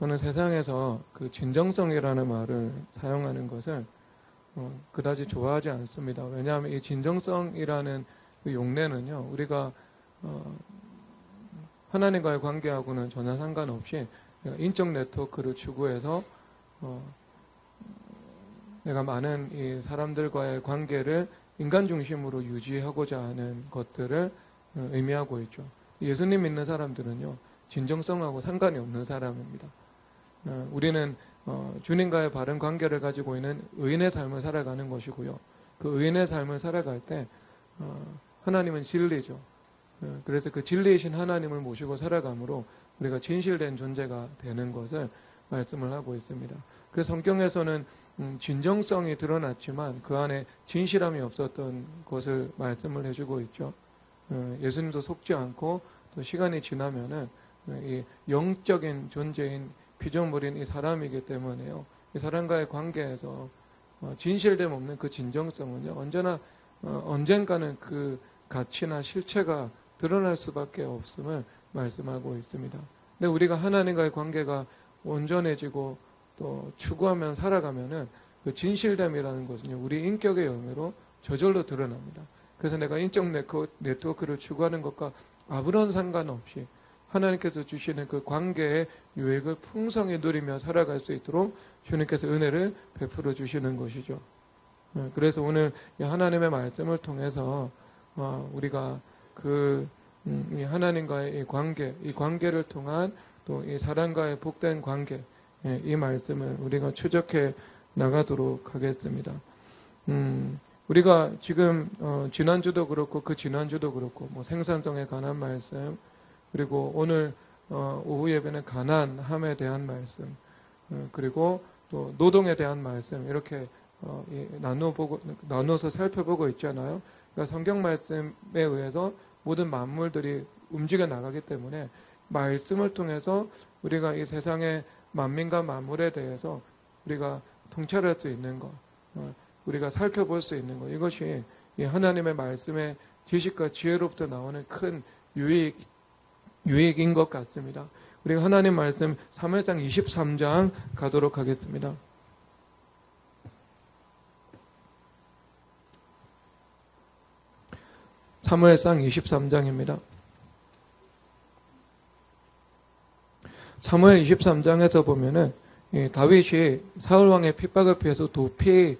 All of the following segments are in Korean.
저는 세상에서 그 진정성이라는 말을 사용하는 것을 그다지 좋아하지 않습니다. 왜냐하면 이 진정성이라는 그 용례는요, 우리가 하나님과의 관계하고는 전혀 상관없이 인적 네트워크를 추구해서 내가 많은 이 사람들과의 관계를 인간 중심으로 유지하고자 하는 것들을 의미하고 있죠. 예수님 믿는 사람들은요, 진정성하고 상관이 없는 사람입니다. 우리는 주님과의 바른 관계를 가지고 있는 의인의 삶을 살아가는 것이고요. 그 의인의 삶을 살아갈 때 하나님은 진리죠. 그래서 그 진리이신 하나님을 모시고 살아감으로 우리가 진실된 존재가 되는 것을 말씀을 하고 있습니다. 그래서 성경에서는 진정성이 드러났지만 그 안에 진실함이 없었던 것을 말씀을 해주고 있죠. 예수님도 속지 않고 또 시간이 지나면은 이 영적인 존재인 피조물인 이 사람이기 때문에요. 이 사람과의 관계에서 진실됨 없는 그 진정성은요, 언젠가는 그 가치나 실체가 드러날 수밖에 없음을 말씀하고 있습니다. 근데 우리가 하나님과의 관계가 온전해지고 또 추구하면 살아가면은 그 진실됨이라는 것은요, 우리 인격의 열매로 저절로 드러납니다. 그래서 내가 인적 네트워크를 추구하는 것과 아무런 상관없이 하나님께서 주시는 그 관계의 유익을 풍성히 누리며 살아갈 수 있도록 주님께서 은혜를 베풀어 주시는 것이죠. 그래서 오늘 이 하나님의 말씀을 통해서 우리가 이 하나님과의 이 관계를 통한 또 이 사람과의 복된 관계, 이 말씀을 우리가 추적해 나가도록 하겠습니다. 우리가 지금 지난주도 그렇고 그 지난주도 그렇고 뭐 생산성에 관한 말씀, 그리고 오늘 오후 예배는 가난함에 대한 말씀, 그리고 또 노동에 대한 말씀, 이렇게 나눠서 살펴보고 있잖아요. 그러니까 성경 말씀에 의해서 모든 만물들이 움직여 나가기 때문에 말씀을 통해서 우리가 이 세상의 만민과 만물에 대해서 우리가 통찰할 수 있는 것, 우리가 살펴볼 수 있는 것, 이것이 이 하나님의 말씀의 지식과 지혜로부터 나오는 큰 유익인 것 같습니다. 우리가 하나님 말씀 사무엘상 23장 가도록 하겠습니다. 사무엘상 23장입니다. 사무엘 23장에서 보면은 다윗이 사울왕의 핍박을 피해서 도피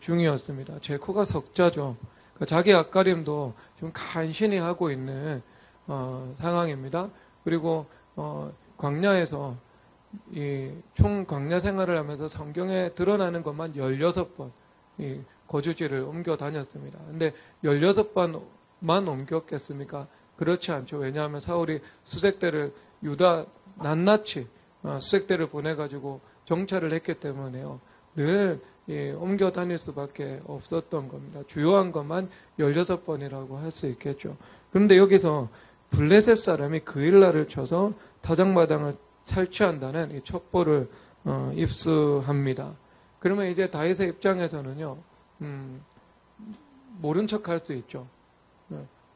중이었습니다. 제 코가 석자죠. 그러니까 자기 앞가림도 좀 간신히 하고 있는 상황입니다. 그리고 광야에서 총 광야 생활을 하면서 성경에 드러나는 것만 16번 거주지를 옮겨 다녔습니다. 근데 16번만 옮겼겠습니까? 그렇지 않죠. 왜냐하면 사울이 수색대를 유다 낱낱이 수색대를 보내가지고 정찰을 했기 때문에요. 늘 옮겨 다닐 수밖에 없었던 겁니다. 주요한 것만 16번이라고 할 수 있겠죠. 그런데 여기서 블레셋 사람이 그일라를 쳐서 타작마당을 탈취한다는 이 첩보를 입수합니다. 그러면 이제 다윗의 입장에서는요, 모른 척 할 수 있죠.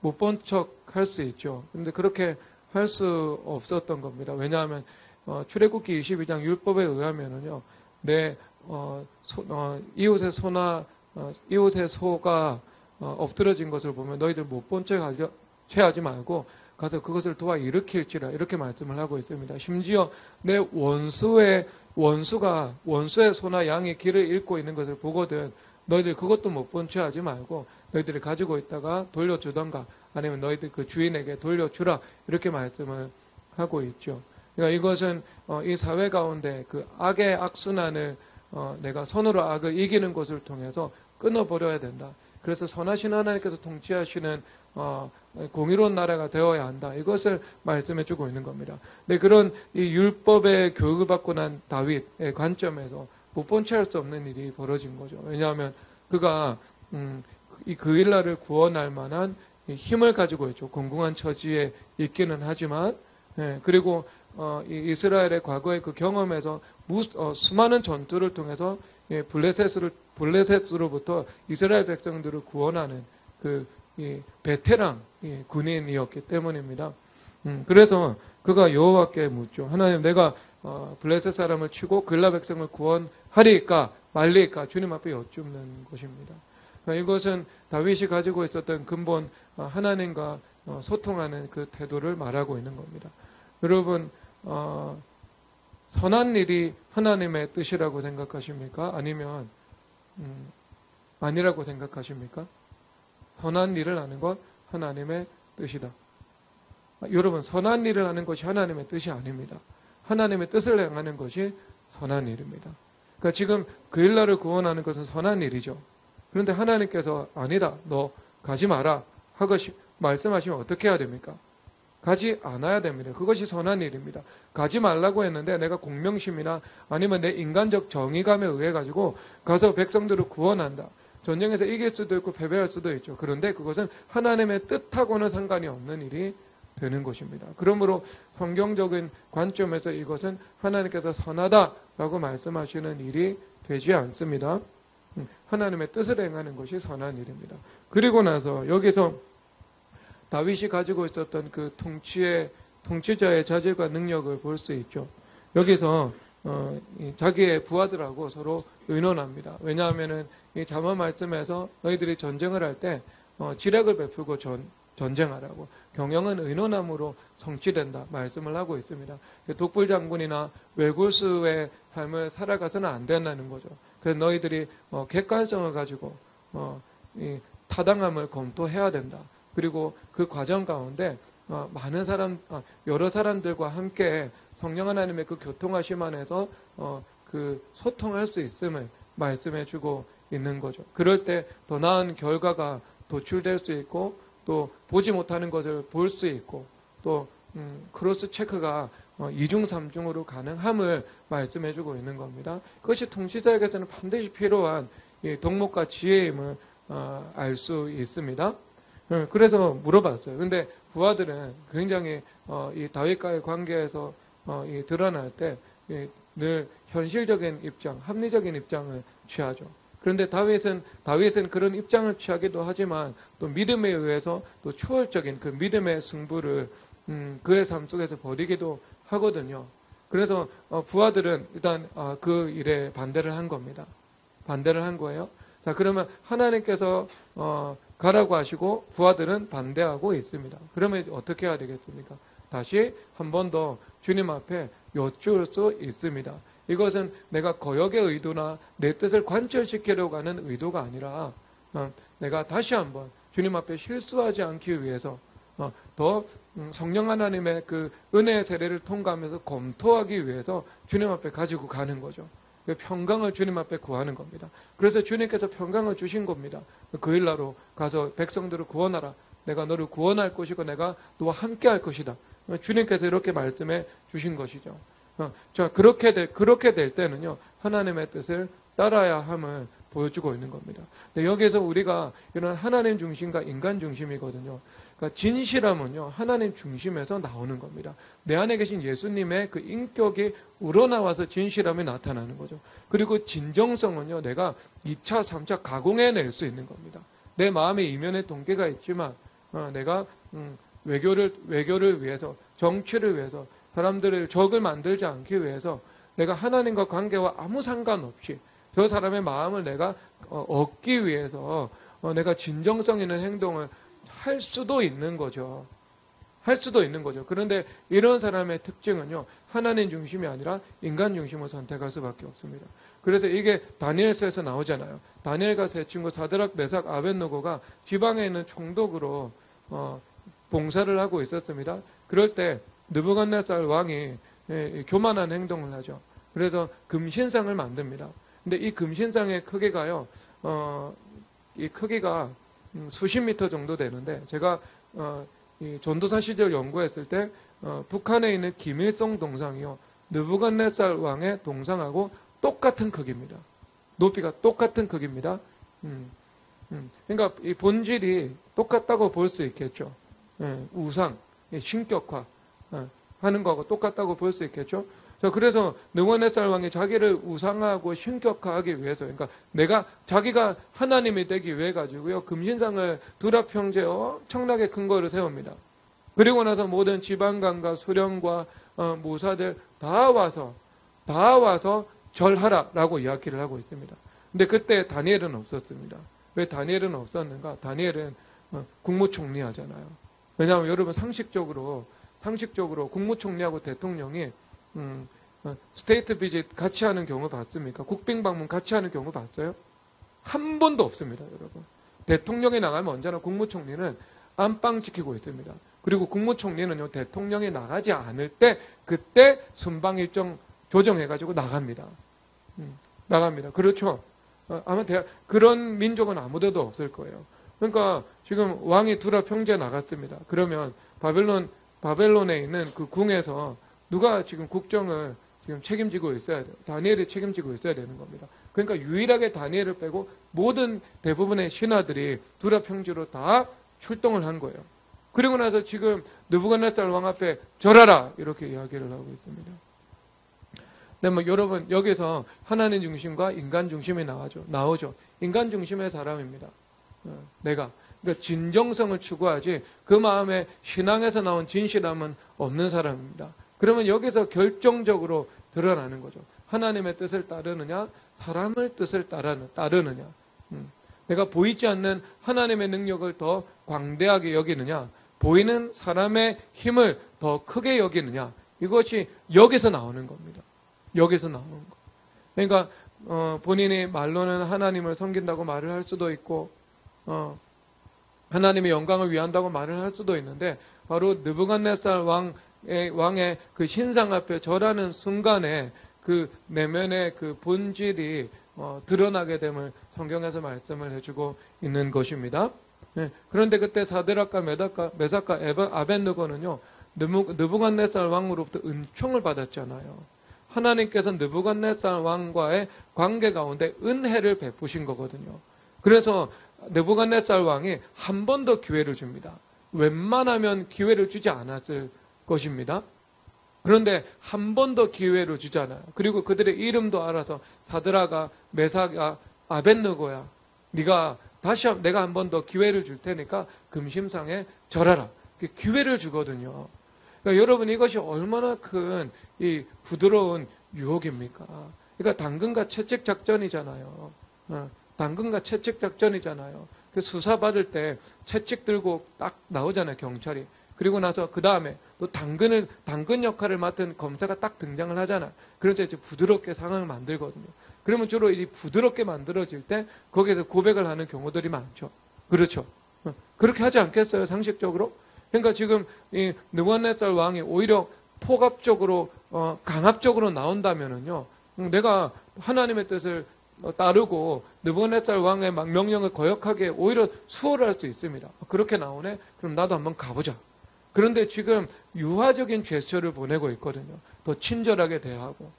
못 본 척 할 수 있죠. 그런데 그렇게 할 수 없었던 겁니다. 왜냐하면 출애굽기 22장 율법에 의하면은요, 이웃의 소가 엎드러진 것을 보면 너희들 못 본 척 하지 말고 가서 그것을 도와 일으킬지라, 이렇게 말씀을 하고 있습니다. 심지어 내 원수의 소나 양이 길을 잃고 있는 것을 보거든 너희들 그것도 못 본 척 하지 말고 너희들이 가지고 있다가 돌려주던가 아니면 너희들 그 주인에게 돌려주라, 이렇게 말씀을 하고 있죠. 그러니까 이것은 이 사회 가운데 그 악의 악순환을 내가 선으로 악을 이기는 것을 통해서 끊어버려야 된다. 그래서 선하신 하나님께서 통치하시는 공의로운 나라가 되어야 한다. 이것을 말씀해 주고 있는 겁니다. 네, 그런 이 율법의 교육을 받고 난 다윗의 관점에서 못 본 채 할 수 없는 일이 벌어진 거죠. 왜냐하면 그가 이 그일라를 구원할 만한 힘을 가지고 있죠. 공공한 처지에 있기는 하지만, 그리고 이 이스라엘의 과거의 그 경험에서 수많은 전투를 통해서 블레셋으로부터 이스라엘 백성들을 구원하는 이 베테랑 군인이었기 때문입니다. 그래서 그가 여호와께 묻죠. 하나님, 내가 블레셋 사람을 치고 그일라 백성을 구원하리까 말리까 주님 앞에 여쭙는 것입니다. 그러니까 이것은 다윗이 가지고 있었던 근본 하나님과 소통하는 그 태도를 말하고 있는 겁니다. 여러분 선한 일이 하나님의 뜻이라고 생각하십니까? 아니면 아니라고 생각하십니까? 선한 일을 하는 것 하나님의 뜻이다. 여러분 선한 일을 하는 것이 하나님의 뜻이 아닙니다. 하나님의 뜻을 행하는 것이 선한 일입니다. 그러니까 지금 그일라를 구원하는 것은 선한 일이죠. 그런데 하나님께서 아니다, 너 가지 마라 하고 말씀하시면 어떻게 해야 됩니까? 가지 않아야 됩니다. 그것이 선한 일입니다. 가지 말라고 했는데 내가 공명심이나 아니면 내 인간적 정의감에 의해 가지고 가서 백성들을 구원한다. 전쟁에서 이길 수도 있고 패배할 수도 있죠. 그런데 그것은 하나님의 뜻하고는 상관이 없는 일이 되는 것입니다. 그러므로 성경적인 관점에서 이것은 하나님께서 선하다라고 말씀하시는 일이 되지 않습니다. 하나님의 뜻을 행하는 것이 선한 일입니다. 그리고 나서 여기서 다윗이 가지고 있었던 그 통치자의 자질과 능력을 볼 수 있죠. 여기서 자기의 부하들하고 서로 의논합니다. 왜냐하면은 이 잠언 말씀에서 너희들이 전쟁을 할 때 지략을 베풀고 전쟁하라고, 경영은 의논함으로 성취된다 말씀을 하고 있습니다. 독불 장군이나 외구수의 삶을 살아가서는 안 된다는 거죠. 그래서 너희들이 객관성을 가지고 이 타당함을 검토해야 된다. 그리고 그 과정 가운데 많은 여러 사람들과 함께 성령 하나님의 그 교통하심 안에서 그 소통할 수 있음을 말씀해주고 있는 거죠. 그럴 때 더 나은 결과가 도출될 수 있고, 또 보지 못하는 것을 볼 수 있고, 또 크로스 체크가 2중 3중으로 가능함을 말씀해주고 있는 겁니다. 그것이 통치자에게서는 반드시 필요한 이 덕목과 지혜임을 알 수 있습니다. 그래서 물어봤어요. 근데 부하들은 굉장히 이 다윗과의 관계에서 드러날 때 늘 현실적인 입장, 합리적인 입장을 취하죠. 그런데 다윗은 그런 입장을 취하기도 하지만 또 믿음에 의해서 또 초월적인 그 믿음의 승부를 그의 삶 속에서 벌이기도 하거든요. 그래서 부하들은 일단 그 일에 반대를 한 겁니다. 반대를 한 거예요. 자, 그러면 하나님께서 가라고 하시고 부하들은 반대하고 있습니다. 그러면 어떻게 해야 되겠습니까? 다시 한 번 더 주님 앞에 여쭈을 수 있습니다. 이것은 내가 거역의 의도나 내 뜻을 관철시키려고 하는 의도가 아니라 내가 다시 한번 주님 앞에 실수하지 않기 위해서 더 성령 하나님의 그 은혜의 세례를 통과하면서 검토하기 위해서 주님 앞에 가지고 가는 거죠. 평강을 주님 앞에 구하는 겁니다. 그래서 주님께서 평강을 주신 겁니다. 그 일나로 가서 백성들을 구원하라. 내가 너를 구원할 것이고 내가 너와 함께 할 것이다. 주님께서 이렇게 말씀해 주신 것이죠. 자, 그렇게 될 때는요, 하나님의 뜻을 따라야 함을 보여주고 있는 겁니다. 근데 여기서 우리가 이런 하나님 중심과 인간 중심이거든요. 그러니까 진실함은요, 하나님 중심에서 나오는 겁니다. 내 안에 계신 예수님의 그 인격이 우러나와서 진실함이 나타나는 거죠. 그리고 진정성은요, 내가 2차, 3차 가공해낼 수 있는 겁니다. 내 마음에 이면의 동기가 있지만 내가 외교를 위해서, 정치를 위해서, 사람들을 적을 만들지 않기 위해서 내가 하나님과 관계와 아무 상관없이 저 사람의 마음을 내가 얻기 위해서 내가 진정성 있는 행동을 할 수도 있는 거죠. 할 수도 있는 거죠. 그런데 이런 사람의 특징은요, 하나님 중심이 아니라 인간 중심을 선택할 수밖에 없습니다. 그래서 이게 다니엘서에서 나오잖아요. 다니엘과 세 친구 사드락, 메삭, 아벳느고가 지방에 있는 총독으로 봉사를 하고 있었습니다. 그럴 때 느부갓네살 왕이 교만한 행동을 하죠. 그래서 금신상을 만듭니다. 근데 이 금신상의 크기가요, 이 크기가 수십 미터 정도 되는데, 제가 이 전도사 시절 연구했을 때 북한에 있는 김일성 동상이요, 느부갓네살 왕의 동상하고 똑같은 크기입니다. 높이가 똑같은 크기입니다. 그러니까 이 본질이 똑같다고 볼 수 있겠죠. 우상, 신격화 하는 거하고 똑같다고 볼 수 있겠죠. 자, 그래서 느부갓네살 왕이 자기를 우상하고 신격화하기 위해서, 그러니까 자기가 하나님이 되기 위해 가지고요, 금신상을 두랍 형제 엄청나게 큰 거를 세웁니다. 그리고 나서 모든 지방관과 수령과 무사들 다 와서 절하라라고 이야기를 하고 있습니다. 근데 그때 다니엘은 없었습니다. 왜 다니엘은 없었는가? 다니엘은 국무총리 하잖아요. 왜냐하면 여러분 상식적으로 국무총리하고 대통령이 스테이트 비짓 같이 하는 경우 봤습니까? 국빈 방문 같이 하는 경우 봤어요? 한 번도 없습니다, 여러분. 대통령이 나가면 언제나 국무총리는 안방 지키고 있습니다. 그리고 국무총리는요, 대통령이 나가지 않을 때 그때 순방 일정 조정해가지고 나갑니다. 나갑니다. 그렇죠? 아마 그런 민족은 아무데도 없을 거예요. 그러니까 지금 왕이 두라 평지에 나갔습니다. 그러면 바벨론에 있는 그 궁에서 누가 지금 국정을 지금 책임지고 있어야 돼요. 다니엘이 책임지고 있어야 되는 겁니다. 그러니까 유일하게 다니엘을 빼고 모든 대부분의 신하들이 두라 평지로 다 출동을 한 거예요. 그리고 나서 지금 느부갓네살 왕 앞에 절하라 이렇게 이야기를 하고 있습니다. 네, 뭐 여러분 여기서 하나님 중심과 인간 중심이 나오죠. 인간 중심의 사람입니다. 내가 그러니까 진정성을 추구하지 그 마음에 신앙에서 나온 진실함은 없는 사람입니다. 그러면 여기서 결정적으로 드러나는 거죠. 하나님의 뜻을 따르느냐, 사람의 뜻을 따르느냐. 내가 보이지 않는 하나님의 능력을 더 광대하게 여기느냐, 보이는 사람의 힘을 더 크게 여기느냐. 이것이 여기서 나오는 겁니다. 여기서 나오는 거. 그러니까 본인이 말로는 하나님을 섬긴다고 말을 할 수도 있고 하나님의 영광을 위한다고 말을 할 수도 있는데 바로 느부갓네살 왕의 그 신상 앞에 절하는 순간에 그 내면의 그 본질이 드러나게 됨을 성경에서 말씀을 해주고 있는 것입니다. 네. 그런데 그때 사드락과 메삭과 아벳느고는요, 느부갓네살 왕으로부터 은총을 받았잖아요. 하나님께서 느부갓네살 왕과의 관계 가운데 은혜를 베푸신 거거든요. 그래서 느부갓네살 왕이 한 번 더 기회를 줍니다. 웬만하면 기회를 주지 않았을 것입니다. 그런데 한 번 더 기회를 주잖아요. 그리고 그들의 이름도 알아서 사드라가, 메삭아, 아벳느고야. 내가 한 번 더 기회를 줄 테니까 금심상에 절하라. 기회를 주거든요. 그러니까 여러분 이것이 얼마나 큰 이 부드러운 유혹입니까? 그러니까 당근과 채찍 작전이잖아요. 당근과 채찍 작전이잖아요. 그 수사 받을 때 채찍 들고 딱 나오잖아요, 경찰이. 그리고 나서 그 다음에 또 당근 역할을 맡은 검사가 딱 등장을 하잖아요. 그래서 이제 부드럽게 상황을 만들거든요. 그러면 주로 이 부드럽게 만들어질 때 거기에서 고백을 하는 경우들이 많죠. 그렇죠. 그렇게 하지 않겠어요, 상식적으로? 그러니까 지금 이 느부갓네살 왕이 오히려 폭압적으로 강압적으로 나온다면은요, 내가 하나님의 뜻을 따르고 느부갓네살 왕의 명령을 거역하기에 오히려 수월할 수 있습니다. 그렇게 나오네? 그럼 나도 한번 가보자. 그런데 지금 유화적인 제스처를 보내고 있거든요. 더 친절하게 대하고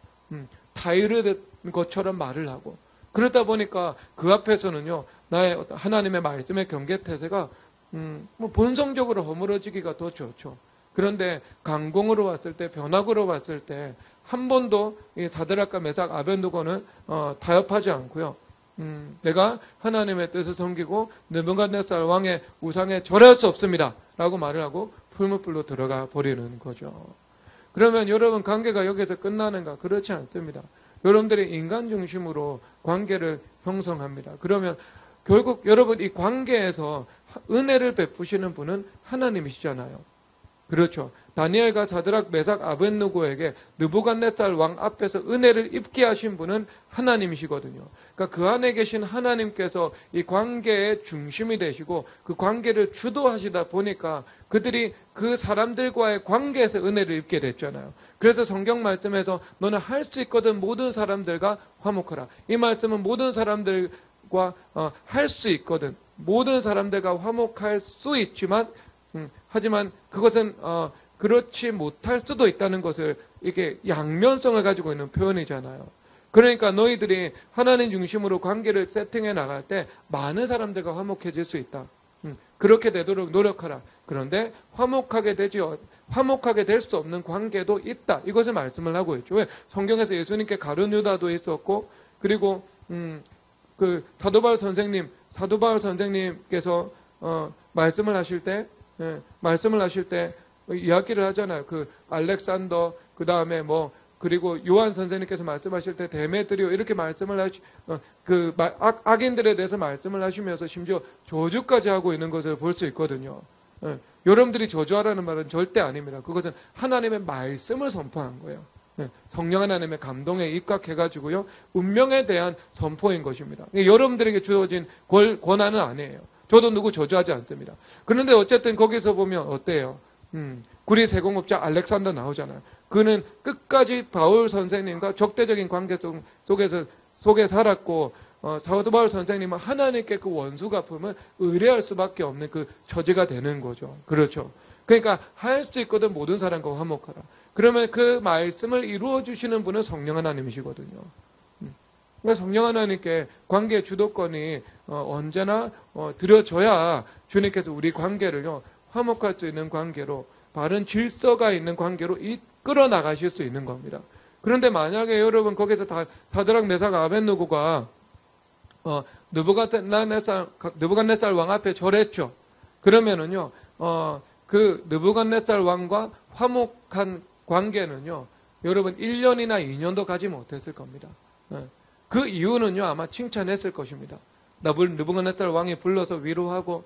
타이르된 것처럼 말을 하고 그러다 보니까 그 앞에서는요, 나의 하나님의 말씀의 경계태세가 뭐 본성적으로 허물어지기가 더 좋죠. 그런데 강공으로 왔을 때, 변화구로 왔을 때 한 번도 이 사드락과 메삭 아벳느고는 타협하지 않고요. 내가 하나님의 뜻을 섬기고 느부갓네살 왕의 우상에 절할 수 없습니다. 라고 말을 하고 풀무불로 들어가 버리는 거죠. 그러면 여러분 관계가 여기서 끝나는가? 그렇지 않습니다. 여러분들이 인간 중심으로 관계를 형성합니다. 그러면 결국 여러분 이 관계에서 은혜를 베푸시는 분은 하나님이시잖아요. 그렇죠. 다니엘과 사드락, 메삭, 아벳느고에게 느부갓네살 왕 앞에서 은혜를 입게 하신 분은 하나님이시거든요. 그러니까 그 안에 계신 하나님께서 이 관계의 중심이 되시고 그 관계를 주도하시다 보니까 그들이 그 사람들과의 관계에서 은혜를 입게 됐잖아요. 그래서 성경 말씀에서 너는 할 수 있거든 모든 사람들과 화목하라. 이 말씀은 모든 사람들과 할 수 있거든. 모든 사람들과 화목할 수 있지만 하지만 그것은 그렇지 못할 수도 있다는 것을 이게 양면성을 가지고 있는 표현이잖아요. 그러니까 너희들이 하나님 중심으로 관계를 세팅해 나갈 때 많은 사람들과 화목해질 수 있다. 그렇게 되도록 노력하라. 그런데 화목하게 될 수 없는 관계도 있다. 이것을 말씀을 하고 있죠. 왜? 성경에서 예수님께 가룟 유다도 있었고 그리고 그 사도 바울 선생님께서 말씀을 하실 때 이야기를 하잖아요. 그 알렉산더, 그 다음에 그리고 요한 선생님께서 말씀하실 때 데메드리오 이렇게 말씀을 악인들에 대해서 말씀을 하시면서 심지어 저주까지 하고 있는 것을 볼 수 있거든요. 여러분들이 저주하라는 말은 절대 아닙니다. 그것은 하나님의 말씀을 선포한 거예요. 성령 하나님의 감동에 입각해가지고요, 운명에 대한 선포인 것입니다. 여러분들에게 주어진 권한은 아니에요. 저도 누구 저주하지 않습니다. 그런데 어쨌든 거기서 보면 어때요? 구리 세공업자 알렉산더 나오잖아요. 그는 끝까지 바울 선생님과 적대적인 관계 속에 살았고, 사도 바울 선생님은 하나님께 그 원수 갚음을 의뢰할 수밖에 없는 그 처지가 되는 거죠. 그렇죠. 그러니까 할 수 있거든 모든 사람과 화목하라. 그러면 그 말씀을 이루어 주시는 분은 성령 하나님이시거든요. 그러니까 성령 하나님께 관계의 주도권이 언제나 드려져야 주님께서 우리 관계를요, 화목할 수 있는 관계로, 바른 질서가 있는 관계로 이끌어 나가실 수 있는 겁니다. 그런데 만약에 여러분 거기서 사드락 메삭 아벳느고가 느부갓네살 왕 앞에 절했죠. 그러면은요, 그 느부갓네살 왕과 화목한 관계는요, 여러분 1년이나 2년도 가지 못했을 겁니다. 그 이유는요, 아마 칭찬했을 것입니다. 느부갓네살 왕이 불러서 위로하고,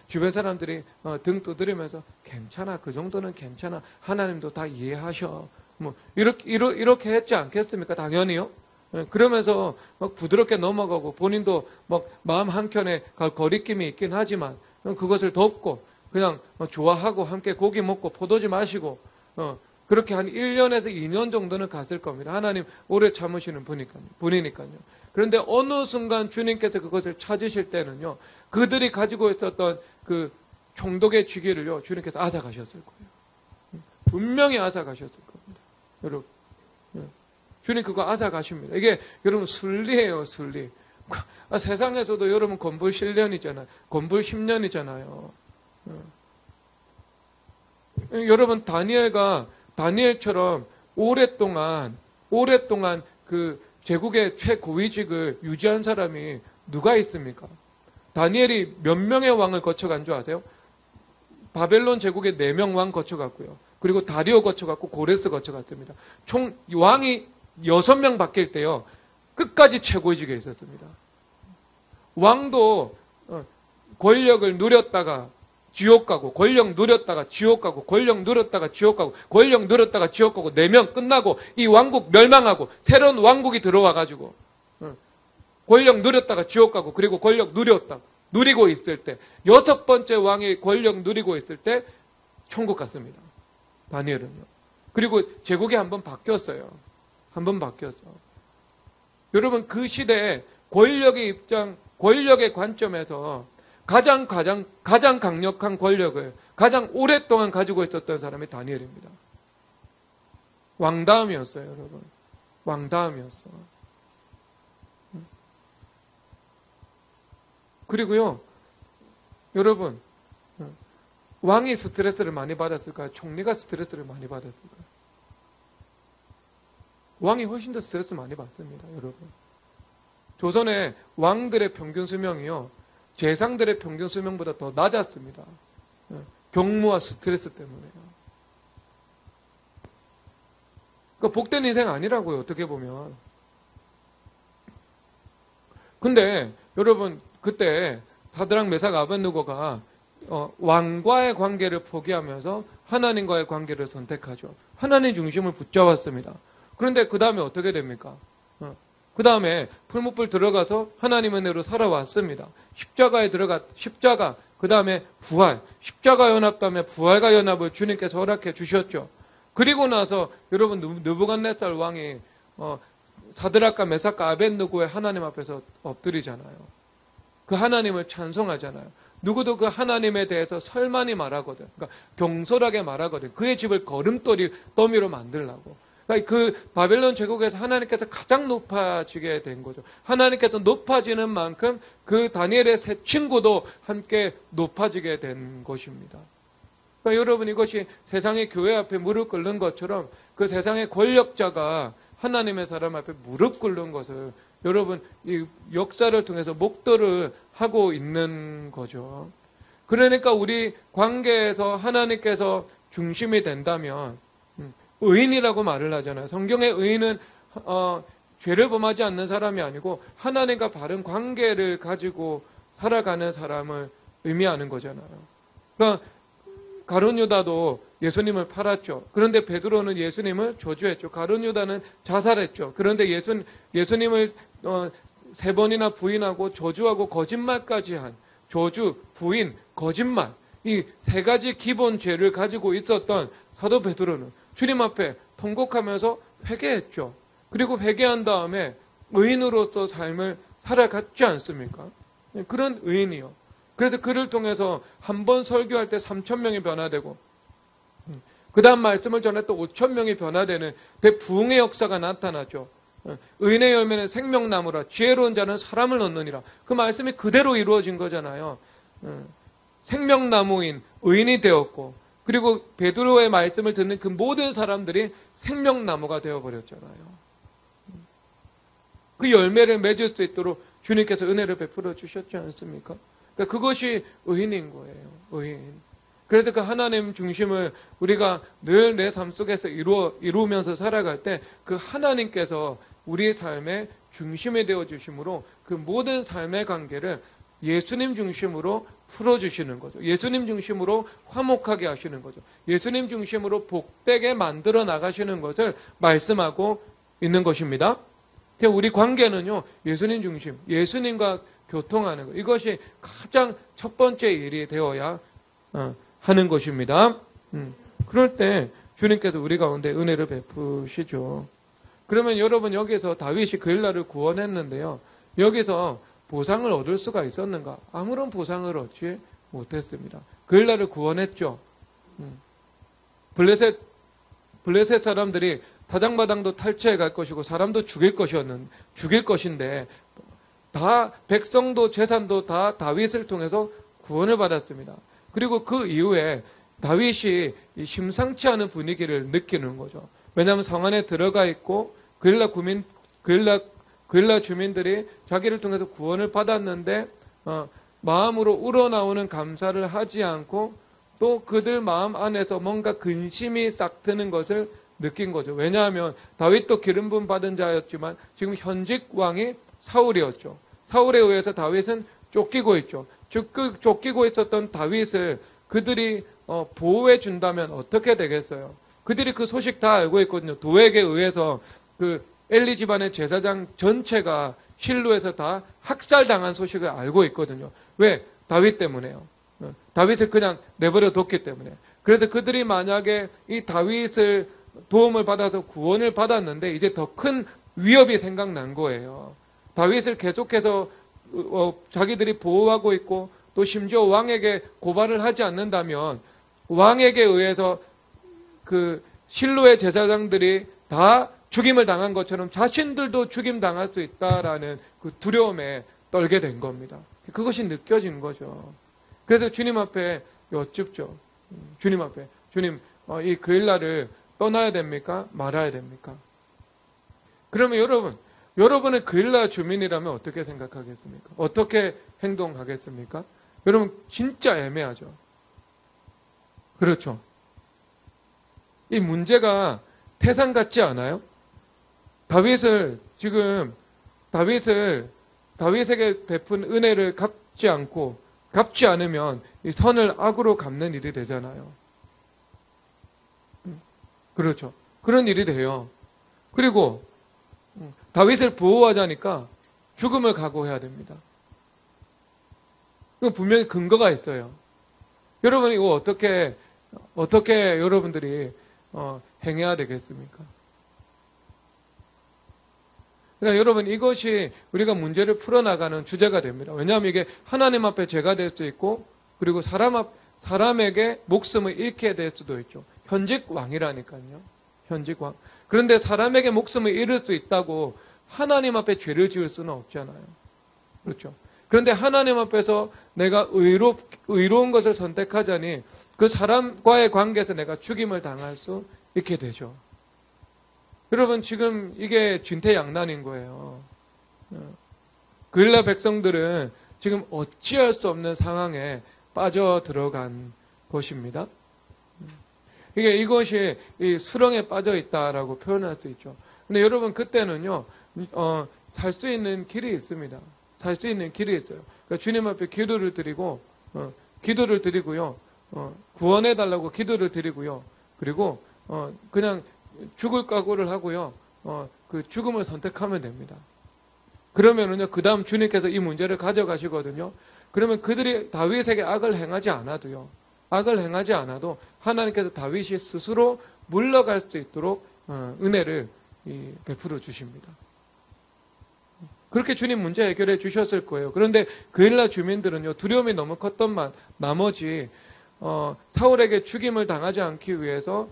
주변 사람들이 등 두드리면서 괜찮아, 그 정도는 괜찮아, 하나님도 다 이해하셔, 뭐 이렇게 했지 않겠습니까? 당연히요. 그러면서 막 부드럽게 넘어가고, 본인도 막 마음 한켠에 거리낌이 있긴 하지만 그것을 덮고 그냥 좋아하고 함께 고기 먹고 포도주 마시고, 그렇게 한 1년에서 2년 정도는 갔을 겁니다. 하나님 오래 참으시는 분이니까요. 그런데 어느 순간 주님께서 그것을 찾으실 때는요, 그들이 가지고 있었던 그 총독의 직위를요, 주님께서 앗아가셨을 거예요. 분명히 앗아가셨을 겁니다. 여러분, 주님 그거 앗아가십니다. 이게 여러분 순리예요, 순리. 세상에서도 여러분 건불 10년이잖아요. 건불 10년이잖아요. 여러분 다니엘처럼 오랫동안 그 제국의 최고위직을 유지한 사람이 누가 있습니까? 다니엘이 몇 명의 왕을 거쳐간 줄 아세요? 바벨론 제국의 4명 왕 거쳐갔고요. 그리고 다리오 거쳐갔고 고레스 거쳐갔습니다. 총 왕이 6명 바뀔 때요, 끝까지 최고위직에 있었습니다. 왕도 권력을 누렸다가 지옥 가고, 권력 누렸다가 지옥 가고, 권력 누렸다가 지옥 가고, 권력 누렸다가 지옥 가고, 4명 끝나고 이 왕국 멸망하고 새로운 왕국이 들어와가지고 권력 누렸다가 지옥 가고, 그리고 권력 누리고 있을 때, 6번째 왕이 권력 누리고 있을 때 천국 갔습니다. 다니엘은요. 그리고 제국이 한번 바뀌었어요. 한번 바뀌었어. 여러분 그 시대에 권력의 관점에서 가장 강력한 권력을 가장 오랫동안 가지고 있었던 사람이 다니엘입니다. 왕다움이었어요, 여러분. 왕다움이었어. 그리고요, 여러분, 왕이 스트레스를 많이 받았을까요? 총리가 스트레스를 많이 받았을까요? 왕이 훨씬 더 스트레스 많이 받습니다, 여러분. 조선의 왕들의 평균 수명이요, 재상들의 평균 수명보다 더 낮았습니다. 경무와 스트레스 때문에요. 그러니까 복된 인생 아니라고요, 어떻게 보면. 근데 여러분 그때 사드락 메삭 아벳느고가 왕과의 관계를 포기하면서 하나님과의 관계를 선택하죠. 하나님 중심을 붙잡았습니다. 그런데 그 다음에 어떻게 됩니까? 그 다음에 풀무불 들어가서 하나님의 은혜로 살아왔습니다. 십자가, 그 다음에 부활, 십자가 연합 다음에 부활과 연합을 주님께서 허락해 주셨죠. 그리고 나서 여러분 느부갓네살 왕이 사드락과 메삭과 아벳느고의 하나님 앞에서 엎드리잖아요. 그 하나님을 찬송하잖아요. 누구도 그 하나님에 대해서 설만히 말하거든. 그러니까 경솔하게 말하거든. 그의 집을 더미로 만들라고. 그러니까 그 바벨론 제국에서 하나님께서 가장 높아지게 된 거죠. 하나님께서 높아지는 만큼 그 다니엘의 세 친구도 함께 높아지게 된 것입니다. 그러니까 여러분 이것이 세상의 교회 앞에 무릎 꿇는 것처럼 그 세상의 권력자가 하나님의 사람 앞에 무릎 꿇는 것을 여러분 이 역사를 통해서 목도를 하고 있는 거죠. 그러니까 우리 관계에서 하나님께서 중심이 된다면 의인이라고 말을 하잖아요. 성경의 의인은 죄를 범하지 않는 사람이 아니고 하나님과 바른 관계를 가지고 살아가는 사람을 의미하는 거잖아요. 그러니까 가룟 유다도 예수님을 팔았죠. 그런데 베드로는 예수님을 저주했죠. 가룟 유다는 자살했죠. 그런데 예수님을 3번이나 부인하고 저주하고 거짓말까지 한 저주, 부인, 거짓말 이 3가지 기본 죄를 가지고 있었던 사도 베드로는 주님 앞에 통곡하면서 회개했죠. 그리고 회개한 다음에 의인으로서 삶을 살아갔지 않습니까? 그런 의인이요. 그래서 그를 통해서 한 번 설교할 때 3,000명이 변화되고 그 다음 말씀을 전해 또 5,000명이 변화되는 대부흥의 역사가 나타나죠. 의인의 열매는 생명나무라 지혜로운 자는 사람을 얻느니라. 그 말씀이 그대로 이루어진 거잖아요. 생명나무인 의인이 되었고 그리고 베드로의 말씀을 듣는 그 모든 사람들이 생명나무가 되어버렸잖아요. 그 열매를 맺을 수 있도록 주님께서 은혜를 베풀어 주셨지 않습니까? 그러니까 그것이 의인인 거예요. 의인. 그래서 그 하나님 중심을 우리가 늘 내 삶 속에서 이루면서 살아갈 때 그 하나님께서 우리의 삶의 중심이 되어 주심으로 그 모든 삶의 관계를 예수님 중심으로 풀어주시는 거죠. 예수님 중심으로 화목하게 하시는 거죠. 예수님 중심으로 복되게 만들어 나가시는 것을 말씀하고 있는 것입니다. 우리 관계는요, 예수님 중심, 예수님과 교통하는 것. 이것이 가장 첫 번째 일이 되어야 하는 것입니다. 그럴 때 주님께서 우리 가운데 은혜를 베푸시죠. 그러면 여러분 여기서 다윗이 그일라를 구원했는데요. 여기서 보상을 얻을 수가 있었는가? 아무런 보상을 얻지 못했습니다. 그일라를 구원했죠. 블레셋 사람들이 다장마당도 탈취해 갈 것이고 사람도 죽일 것인데 다 백성도 재산도 다 다윗을 통해서 구원을 받았습니다. 그리고 그 이후에 다윗이 심상치 않은 분위기를 느끼는 거죠. 왜냐하면 성 안에 들어가 있고 그일라 주민들이 자기를 통해서 구원을 받았는데 마음으로 우러나오는 감사를 하지 않고 또 그들 마음 안에서 뭔가 근심이 싹 트는 것을 느낀 거죠. 왜냐하면 다윗도 기름 부음 받은 자였지만 지금 현직 왕이 사울이었죠. 사울에 의해서 다윗은 쫓기고 있죠. 쫓기고 있었던 다윗을 그들이 보호해 준다면 어떻게 되겠어요? 그들이 그 소식 다 알고 있거든요. 도에게 의해서 그 엘리 집안의 제사장 전체가 실로에서 다 학살당한 소식을 알고 있거든요. 왜? 다윗 때문에요. 다윗을 그냥 내버려 뒀기 때문에. 그래서 그들이 만약에 이 다윗을 도움을 받아서 구원을 받았는데 이제 더 큰 위협이 생각난 거예요. 다윗을 계속해서 자기들이 보호하고 있고 또 심지어 왕에게 고발을 하지 않는다면 왕에게 의해서 그 실로의 제사장들이 다 죽임을 당한 것처럼 자신들도 죽임 당할 수 있다라는 그 두려움에 떨게 된 겁니다. 그것이 느껴진 거죠. 그래서 주님 앞에 여쭙죠. 주님 앞에 주님 이 그일라를 떠나야 됩니까? 말아야 됩니까? 그러면 여러분은 그일라 주민이라면 어떻게 생각하겠습니까? 어떻게 행동하겠습니까? 여러분 진짜 애매하죠. 그렇죠. 이 문제가 태산 같지 않아요? 다윗에게 베푼 은혜를 갚지 않으면 이 선을 악으로 갚는 일이 되잖아요. 그렇죠. 그런 일이 돼요. 그리고 다윗을 보호하자니까 죽음을 각오해야 됩니다. 이거 분명히 근거가 있어요. 여러분 이거 어떻게 여러분들이 행해야 되겠습니까? 그러니까 여러분 이것이 우리가 문제를 풀어나가는 주제가 됩니다. 왜냐하면 이게 하나님 앞에 죄가 될 수 있고 그리고 사람에게 목숨을 잃게 될 수도 있죠. 현직 왕이라니까요. 현직 왕. 그런데 사람에게 목숨을 잃을 수 있다고 하나님 앞에 죄를 지을 수는 없잖아요. 그렇죠. 그런데 하나님 앞에서 내가 의로운 것을 선택하자니 그 사람과의 관계에서 내가 죽임을 당할 수 있게 되죠. 여러분 지금 이게 진퇴양난인 거예요. 그일라 백성들은 지금 어찌할 수 없는 상황에 빠져 들어간 것입니다. 이것이 이 수렁에 빠져 있다라고 표현할 수 있죠. 근데 여러분 그때는요, 살 수 있는 길이 있습니다. 살 수 있는 길이 있어요. 그러니까 주님 앞에 기도를 드리고요. 구원해 달라고 기도를 드리고요. 그리고 그냥 죽을 각오를 하고요. 그 죽음을 선택하면 됩니다. 그러면은요, 그 다음 주님께서 이 문제를 가져가시거든요. 그러면 그들이 다윗에게 악을 행하지 않아도 하나님께서 다윗이 스스로 물러갈 수 있도록 은혜를 베풀어 주십니다. 그렇게 주님 문제 해결해 주셨을 거예요. 그런데 그일라 주민들은요, 두려움이 너무 컸던 나머지 사울에게 죽임을 당하지 않기 위해서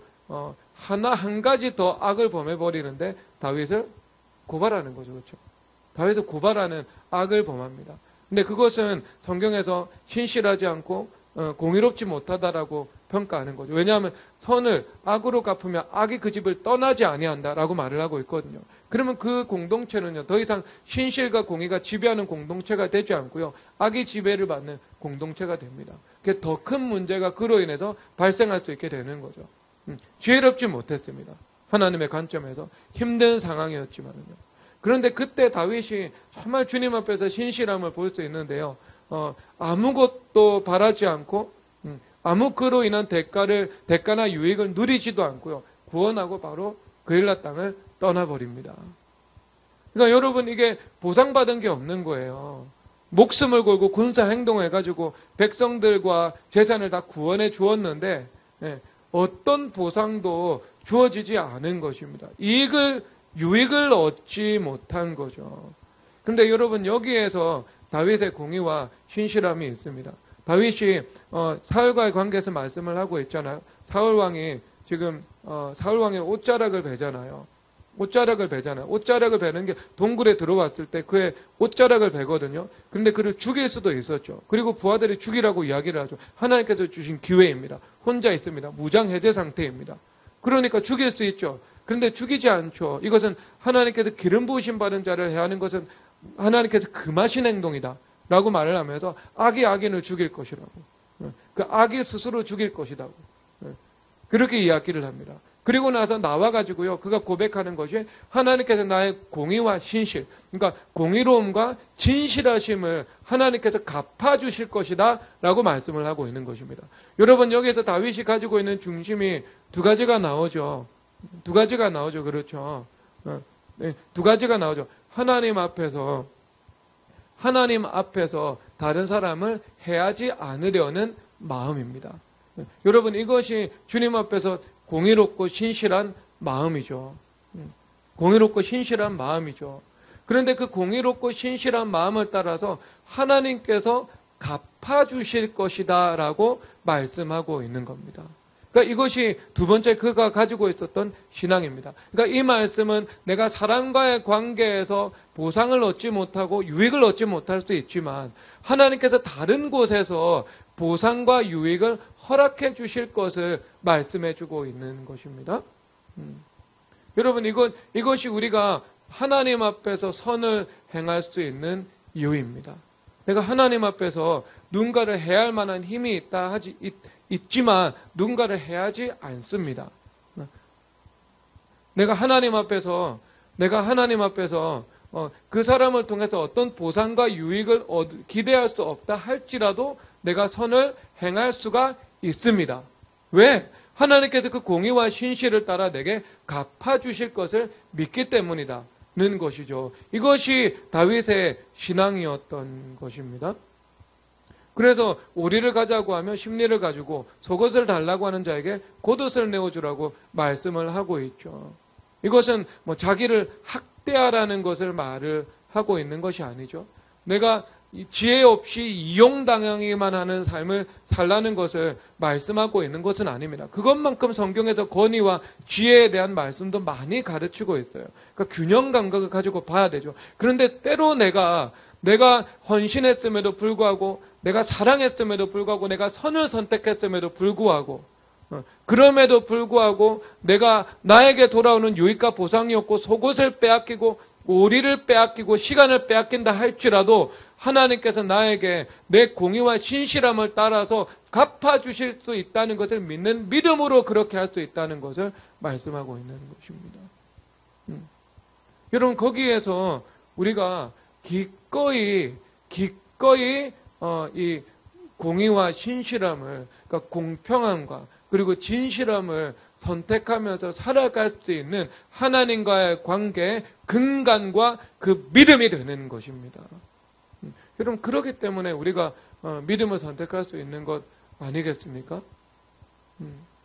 한 가지 더 악을 범해버리는데 다윗을 고발하는 거죠. 그렇죠? 다윗을 고발하는 악을 범합니다. 근데 그것은 성경에서 신실하지 않고 공의롭지 못하다라고 평가하는 거죠. 왜냐하면 선을 악으로 갚으면 악이 그 집을 떠나지 아니한다라고 말을 하고 있거든요. 그러면 그 공동체는요, 더 이상 신실과 공의가 지배하는 공동체가 되지 않고요, 악이 지배를 받는 공동체가 됩니다. 그게 더 큰 문제가 그로 인해서 발생할 수 있게 되는 거죠. 지혜롭지 못했습니다. 하나님의 관점에서 힘든 상황이었지만요. 그런데 그때 다윗이 정말 주님 앞에서 신실함을 볼 수 있는데요. 아무것도 바라지 않고 아무 그로 인한 대가나 유익을 누리지도 않고요. 구원하고 바로 그일라 땅을 떠나버립니다. 그러니까 여러분, 이게 보상받은 게 없는 거예요. 목숨을 걸고 군사 행동해가지고 백성들과 재산을 다 구원해 주었는데 어떤 보상도 주어지지 않은 것입니다. 유익을 얻지 못한 거죠. 그런데 여러분, 여기에서 다윗의 공의와 신실함이 있습니다. 다윗이 사울과의 관계에서 말씀을 하고 있잖아요. 사울왕이 옷자락을 베잖아요. 옷자락을 베는 게 동굴에 들어왔을 때 그의 옷자락을 베거든요. 그런데 그를 죽일 수도 있었죠. 그리고 부하들이 죽이라고 이야기를 하죠. 하나님께서 주신 기회입니다. 혼자 있습니다. 무장 해제 상태입니다. 그러니까 죽일 수 있죠. 그런데 죽이지 않죠. 이것은 하나님께서 기름 부으심 받은 자를 해하는 것은 하나님께서 금하신 행동이다 라고 말을 하면서 악이 악인을 죽일 것이라고, 그 악이 스스로 죽일 것이라고 그렇게 이야기를 합니다. 그리고 나서 나와가지고요, 그가 고백하는 것이 하나님께서 나의 공의와 신실, 그러니까 공의로움과 진실하심을 하나님께서 갚아주실 것이다 라고 말씀을 하고 있는 것입니다. 여러분, 여기에서 다윗이 가지고 있는 중심이 두 가지가 나오죠. 그렇죠. 두 가지가 나오죠. 하나님 앞에서 다른 사람을 해하지 않으려는 마음입니다. 여러분, 이것이 주님 앞에서 공의롭고 신실한 마음이죠. 그런데 그 공의롭고 신실한 마음을 따라서 하나님께서 갚아주실 것이다 라고 말씀하고 있는 겁니다. 그러니까 이것이 두 번째 그가 가지고 있었던 신앙입니다. 그러니까 이 말씀은 내가 사람과의 관계에서 보상을 얻지 못하고 유익을 얻지 못할 수 있지만 하나님께서 다른 곳에서 보상과 유익을 허락해 주실 것을 말씀해 주고 있는 것입니다. 여러분, 이것이 우리가 하나님 앞에서 선을 행할 수 있는 이유입니다. 내가 하나님 앞에서 누군가를 해할 만한 힘이 있지만 누군가를 해하지 않습니다. 내가 하나님 앞에서 그 사람을 통해서 어떤 보상과 유익을 기대할 수 없다 할지라도 내가 선을 행할 수가 있습니다. 왜? 하나님께서 그 공의와 신실을 따라 내게 갚아주실 것을 믿기 때문이다는 것이죠. 이것이 다윗의 신앙이었던 것입니다. 그래서 오리를 가자고 하면 심리를 가지고 속옷을 달라고 하는 자에게 겉옷을 내어주라고 말씀을 하고 있죠. 이것은 자기를 학대하라는 것을 말을 하고 있는 것이 아니죠. 내가 지혜 없이 이용당하기만 하는 삶을 살라는 것을 말씀하고 있는 것은 아닙니다. 그것만큼 성경에서 권위와 지혜에 대한 말씀도 많이 가르치고 있어요. 그러니까 균형 감각을 가지고 봐야 되죠. 그런데 때로 내가 헌신했음에도 불구하고, 내가 사랑했음에도 불구하고, 내가 선을 선택했음에도 불구하고, 그럼에도 불구하고 내가 나에게 돌아오는 유익과 보상이 없고 속옷을 빼앗기고 오리를 빼앗기고 시간을 빼앗긴다 할지라도 하나님께서 나에게 내 공의와 신실함을 따라서 갚아주실 수 있다는 것을 믿는 믿음으로 그렇게 할 수 있다는 것을 말씀하고 있는 것입니다. 여러분, 거기에서 우리가 기꺼이 이 공의와 신실함을, 그러니까 공평함과 그리고 진실함을 선택하면서 살아갈 수 있는 하나님과의 관계의 근간과 그 믿음이 되는 것입니다. 여러분, 그렇기 때문에 우리가 믿음을 선택할 수 있는 것 아니겠습니까?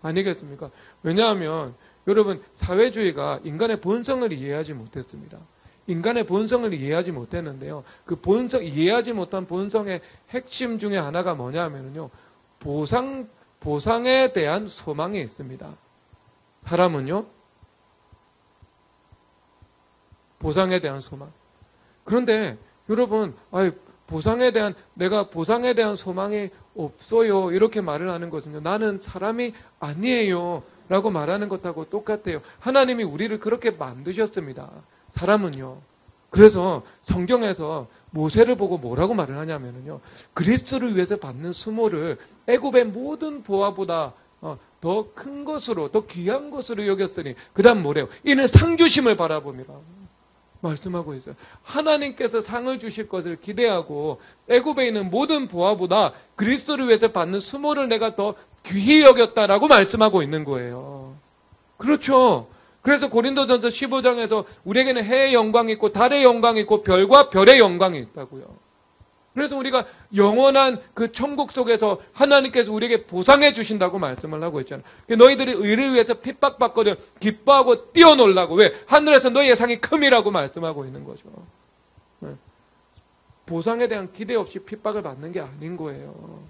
아니겠습니까? 왜냐하면 여러분, 사회주의가 인간의 본성을 이해하지 못했습니다. 인간의 본성을 이해하지 못했는데요. 그 이해하지 못한 본성의 핵심 중에 하나가 뭐냐면요. 보상에 대한 소망이 있습니다. 사람은요. 보상에 대한 소망. 그런데 여러분, 내가 보상에 대한 소망이 없어요. 이렇게 말을 하는 것은요. 나는 사람이 아니에요. 라고 말하는 것하고 똑같아요. 하나님이 우리를 그렇게 만드셨습니다. 사람은요. 그래서 성경에서 모세를 보고 뭐라고 말을 하냐면요. 그리스도를 위해서 받는 수모를 애굽의 모든 보화보다 더 큰 것으로, 더 귀한 것으로 여겼으니, 그 다음 뭐래요? 이는 상 주심을 바라봅니다. 말씀하고 있어요. 하나님께서 상을 주실 것을 기대하고 애굽에 있는 모든 보화보다 그리스도를 위해서 받는 수모를 내가 더 귀히 여겼다라고 말씀하고 있는 거예요. 그렇죠. 그래서 고린도전서 15장에서 우리에게는 해의 영광이 있고 달의 영광이 있고 별과 별의 영광이 있다고요. 그래서 우리가 영원한 그 천국 속에서 하나님께서 우리에게 보상해 주신다고 말씀을 하고 있잖아요. 너희들이 의를 위해서 핍박받거든 기뻐하고 뛰어놀라고. 왜? 하늘에서 너희의 상이 큼이라고 말씀하고 있는 거죠. 보상에 대한 기대 없이 핍박을 받는 게 아닌 거예요.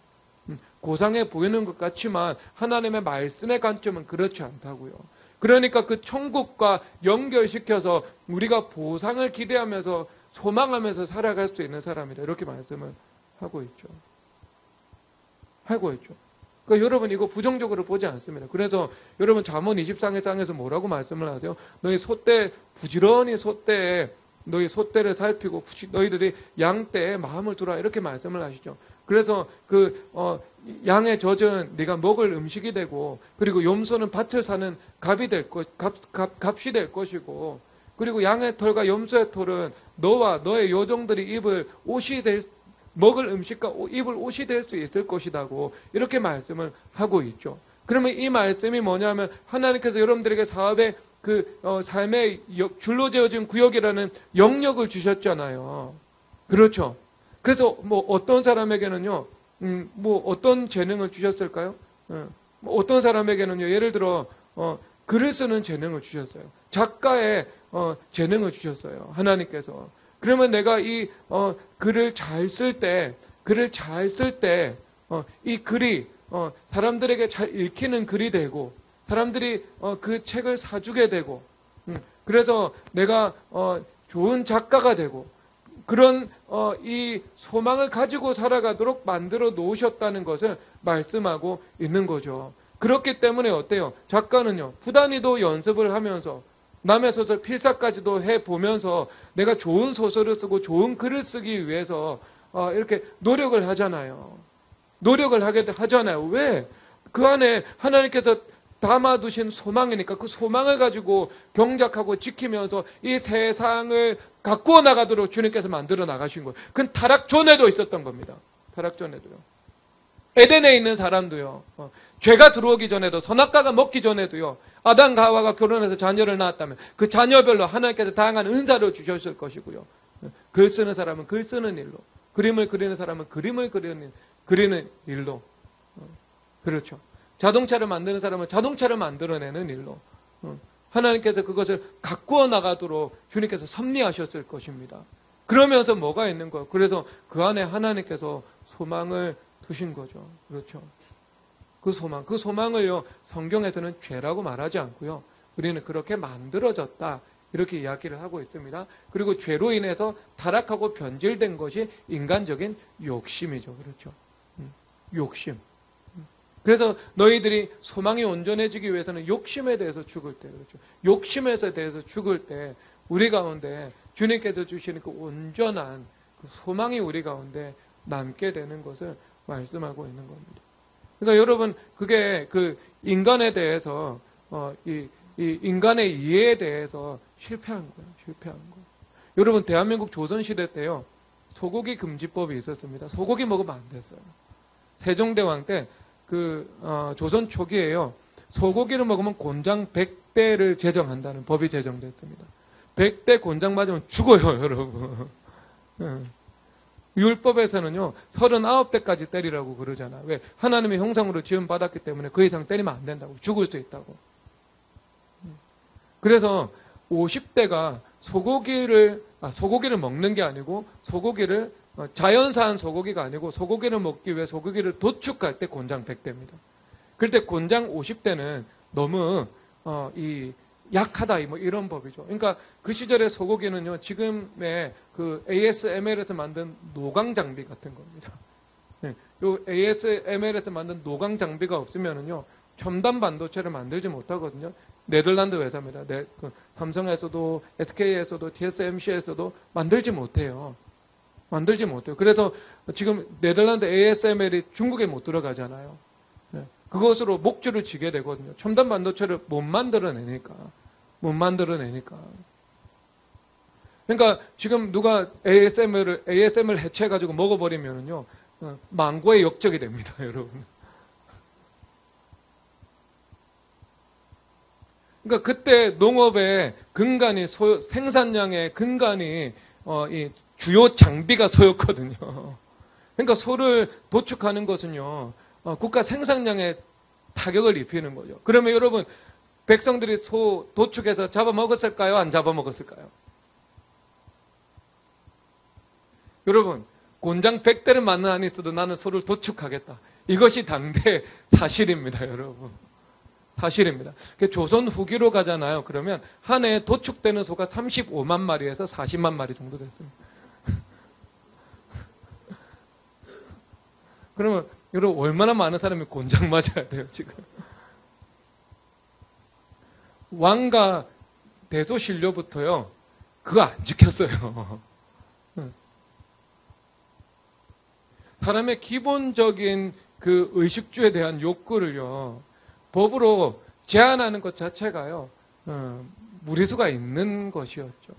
고상해 보이는 것 같지만 하나님의 말씀의 관점은 그렇지 않다고요. 그러니까 그 천국과 연결시켜서 우리가 보상을 기대하면서 소망하면서 살아갈 수 있는 사람이다. 이렇게 말씀을 하고 있죠. 그러니까 여러분, 이거 부정적으로 보지 않습니다. 그래서 여러분, 잠언 23장에서 뭐라고 말씀을 하세요? 너희 부지런히 너희 소떼를 살피고 너희들이 양떼에 마음을 두라. 이렇게 말씀을 하시죠. 그래서 양의 젖은 네가 먹을 음식이 되고, 그리고 염소는 밭을 사는 값이 될 것이고, 그리고 양의 털과 염소의 털은 너와 너의 요정들이 먹을 음식과 입을 옷이 될 수 있을 것이라고 이렇게 말씀을 하고 있죠. 그러면 이 말씀이 뭐냐면 하나님께서 여러분들에게 사업의 삶의 줄로 재어진 구역이라는 영역을 주셨잖아요. 그렇죠. 그래서 어떤 사람에게는요, 어떤 재능을 주셨을까요? 어떤 사람에게는요, 예를 들어 글을 쓰는 재능을 주셨어요. 작가의 재능을 주셨어요. 하나님께서. 그러면 내가 이 글을 잘 쓸 때, 이 글이 사람들에게 잘 읽히는 글이 되고, 사람들이 그 책을 사주게 되고, 그래서 내가 좋은 작가가 되고, 그런 이 소망을 가지고 살아가도록 만들어 놓으셨다는 것을 말씀하고 있는 거죠. 그렇기 때문에 어때요? 작가는요, 부단히도 연습을 하면서 남의 소설 필사까지도 해보면서 내가 좋은 소설을 쓰고 좋은 글을 쓰기 위해서 이렇게 노력을 하잖아요. 왜? 그 안에 하나님께서 담아두신 소망이니까 그 소망을 가지고 경작하고 지키면서 이 세상을 가꾸어 나가도록 주님께서 만들어 나가신 거예요. 그건 타락 전에도 있었던 겁니다. 타락 전에도요. 에덴에 있는 사람도요. 죄가 들어오기 전에도, 선악과가 먹기 전에도요. 아담과 하와가 결혼해서 자녀를 낳았다면 그 자녀별로 하나님께서 다양한 은사를 주셨을 것이고요. 글 쓰는 사람은 글 쓰는 일로, 그림을 그리는 사람은 그림을 그리는 일로, 그렇죠. 자동차를 만드는 사람은 자동차를 만들어내는 일로 하나님께서 그것을 가꾸어 나가도록 주님께서 섭리하셨을 것입니다. 그러면서 뭐가 있는 거예요? 그래서 그 안에 하나님께서 소망을 두신 거죠. 그렇죠. 그 소망을요, 성경에서는 죄라고 말하지 않고요. 우리는 그렇게 만들어졌다. 이렇게 이야기를 하고 있습니다. 그리고 죄로 인해서 타락하고 변질된 것이 인간적인 욕심이죠. 그렇죠. 욕심. 그래서 너희들이 소망이 온전해지기 위해서는 욕심에 대해서 죽을 때, 그렇죠. 욕심에 대해서 죽을 때 우리 가운데 주님께서 주시는 그 온전한 그 소망이 우리 가운데 남게 되는 것을 말씀하고 있는 겁니다. 그러니까 여러분, 그게 그 인간에 대해서 이 인간의 이해에 대해서 실패한 거예요. 실패한 거. 여러분, 대한민국 조선시대 때요, 소고기 금지법이 있었습니다. 소고기 먹으면 안 됐어요. 세종대왕 때 조선 초기에요, 소고기를 먹으면 곤장 100대를 제정한다는 법이 제정됐습니다. 100대 곤장 맞으면 죽어요, 여러분. 율법에서는요, 39대까지 때리라고 그러잖아. 왜? 하나님의 형상으로 지음받았기 때문에 그 이상 때리면 안 된다고. 죽을 수 있다고. 그래서 50대가 소고기를 먹는 게 아니고, 소고기를, 자연산 소고기가 아니고, 소고기를 먹기 위해 소고기를 도축할 때 곤장 100대입니다. 그럴 때 곤장 50대는 너무, 약하다, 뭐 이런 법이죠. 그러니까 그 시절의 소고기는요, 지금의 그 ASML에서 만든 노강 장비 같은 겁니다. 네, 요 ASML에서 만든 노강 장비가 없으면은요, 첨단 반도체를 만들지 못하거든요. 네덜란드 회사입니다. 삼성에서도, SK에서도, TSMC에서도 만들지 못해요. 만들지 못해요. 그래서 지금 네덜란드 ASML이 중국에 못 들어가잖아요. 네, 그것으로 목줄을 쥐게 되거든요. 첨단 반도체를 못 만들어내니까. 그러니까 지금 누가 ASMR 해체해가지고 먹어버리면은요, 망고의 역적이 됩니다, 여러분. 그러니까 그때 농업의 근간이 생산량의 근간이 이 주요 장비가 소였거든요. 그러니까 소를 도축하는 것은요, 국가 생산량에 타격을 입히는 거죠. 그러면 여러분, 백성들이 소 도축해서 잡아먹었을까요? 안 잡아먹었을까요? 여러분, 곤장 100대를 맞는 한이 있어도 나는 소를 도축하겠다. 이것이 당대 사실입니다, 여러분. 사실입니다. 조선 후기로 가잖아요. 그러면 한 해에 도축되는 소가 35만 마리에서 40만 마리 정도 됐습니다. 그러면 여러분, 얼마나 많은 사람이 곤장 맞아야 돼요, 지금. 왕과 대소신료부터요, 그거 안 지켰어요. 사람의 기본적인 그 의식주에 대한 욕구를요, 법으로 제한하는 것 자체가요, 무리수가 있는 것이었죠.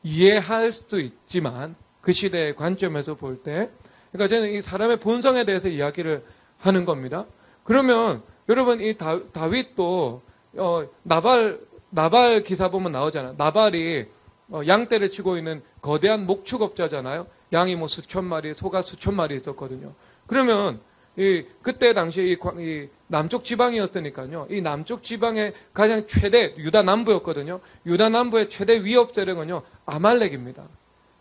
이해할 수도 있지만, 그 시대의 관점에서 볼 때, 그러니까 저는 이 사람의 본성에 대해서 이야기를 하는 겁니다. 그러면 여러분, 이 다윗도 나발 기사 보면 나오잖아요. 나발이 양떼를 치고 있는 거대한 목축업자잖아요. 양이 뭐 수천 마리, 소가 수천 마리 있었거든요. 그러면 그때 당시에 이 남쪽 지방이었으니까요. 이 남쪽 지방의 가장 최대 유다 남부였거든요. 유다 남부의 최대 위협 세력은요, 아말렉입니다.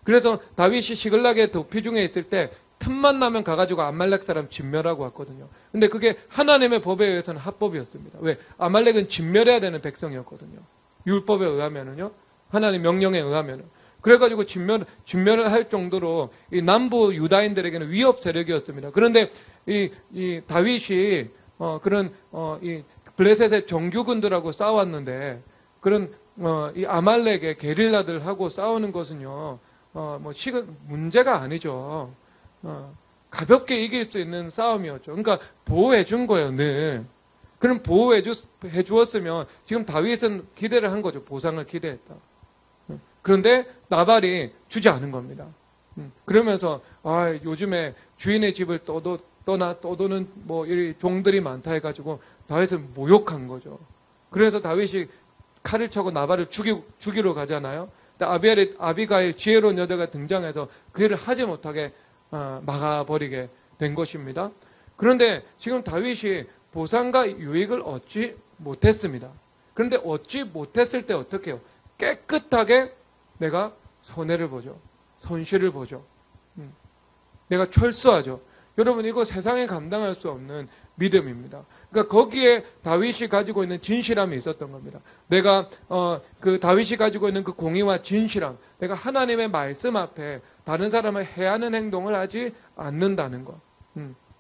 그래서 다윗이 시글락의 도피 중에 있을 때 틈만 나면 가가지고 아말렉 사람 진멸하고 왔거든요. 근데 그게 하나님의 법에 의해서는 합법이었습니다. 왜? 아말렉은 진멸해야 되는 백성이었거든요. 율법에 의하면은요. 하나님 명령에 의하면은. 그래가지고 진멸을 할 정도로 이 남부 유다인들에게는 위협 세력이었습니다. 그런데 이 다윗이 이 블레셋의 정규군들하고 싸웠는데 그런 이 아말렉의 게릴라들하고 싸우는 것은요, 문제가 아니죠. 가볍게 이길 수 있는 싸움이었죠. 그러니까 보호해 준 거예요, 늘. 그럼 보호해 주었으면 지금 다윗은 기대를 한 거죠. 보상을 기대했다. 그런데 나발이 주지 않은 겁니다. 그러면서 요즘에 주인의 집을 떠도는 뭐 이 종들이 많다 해가지고 다윗을 모욕한 거죠. 그래서 다윗이 칼을 차고 나발을 죽이러 가잖아요. 아비가일 지혜로운 여자가 등장해서 그 일을 하지 못하게 막아버리게 된 것입니다. 그런데 지금 다윗이 보상과 유익을 얻지 못했습니다. 그런데 얻지 못했을 때 어떻게 해요? 깨끗하게 내가 손해를 보죠. 손실을 보죠. 내가 철수하죠. 여러분, 이거 세상에 감당할 수 없는 믿음입니다. 그러니까 거기에 다윗이 가지고 있는 진실함이 있었던 겁니다. 내가 그 다윗이 가지고 있는 그 공의와 진실함, 내가 하나님의 말씀 앞에 다른 사람을 해하는 행동을 하지 않는다는 것.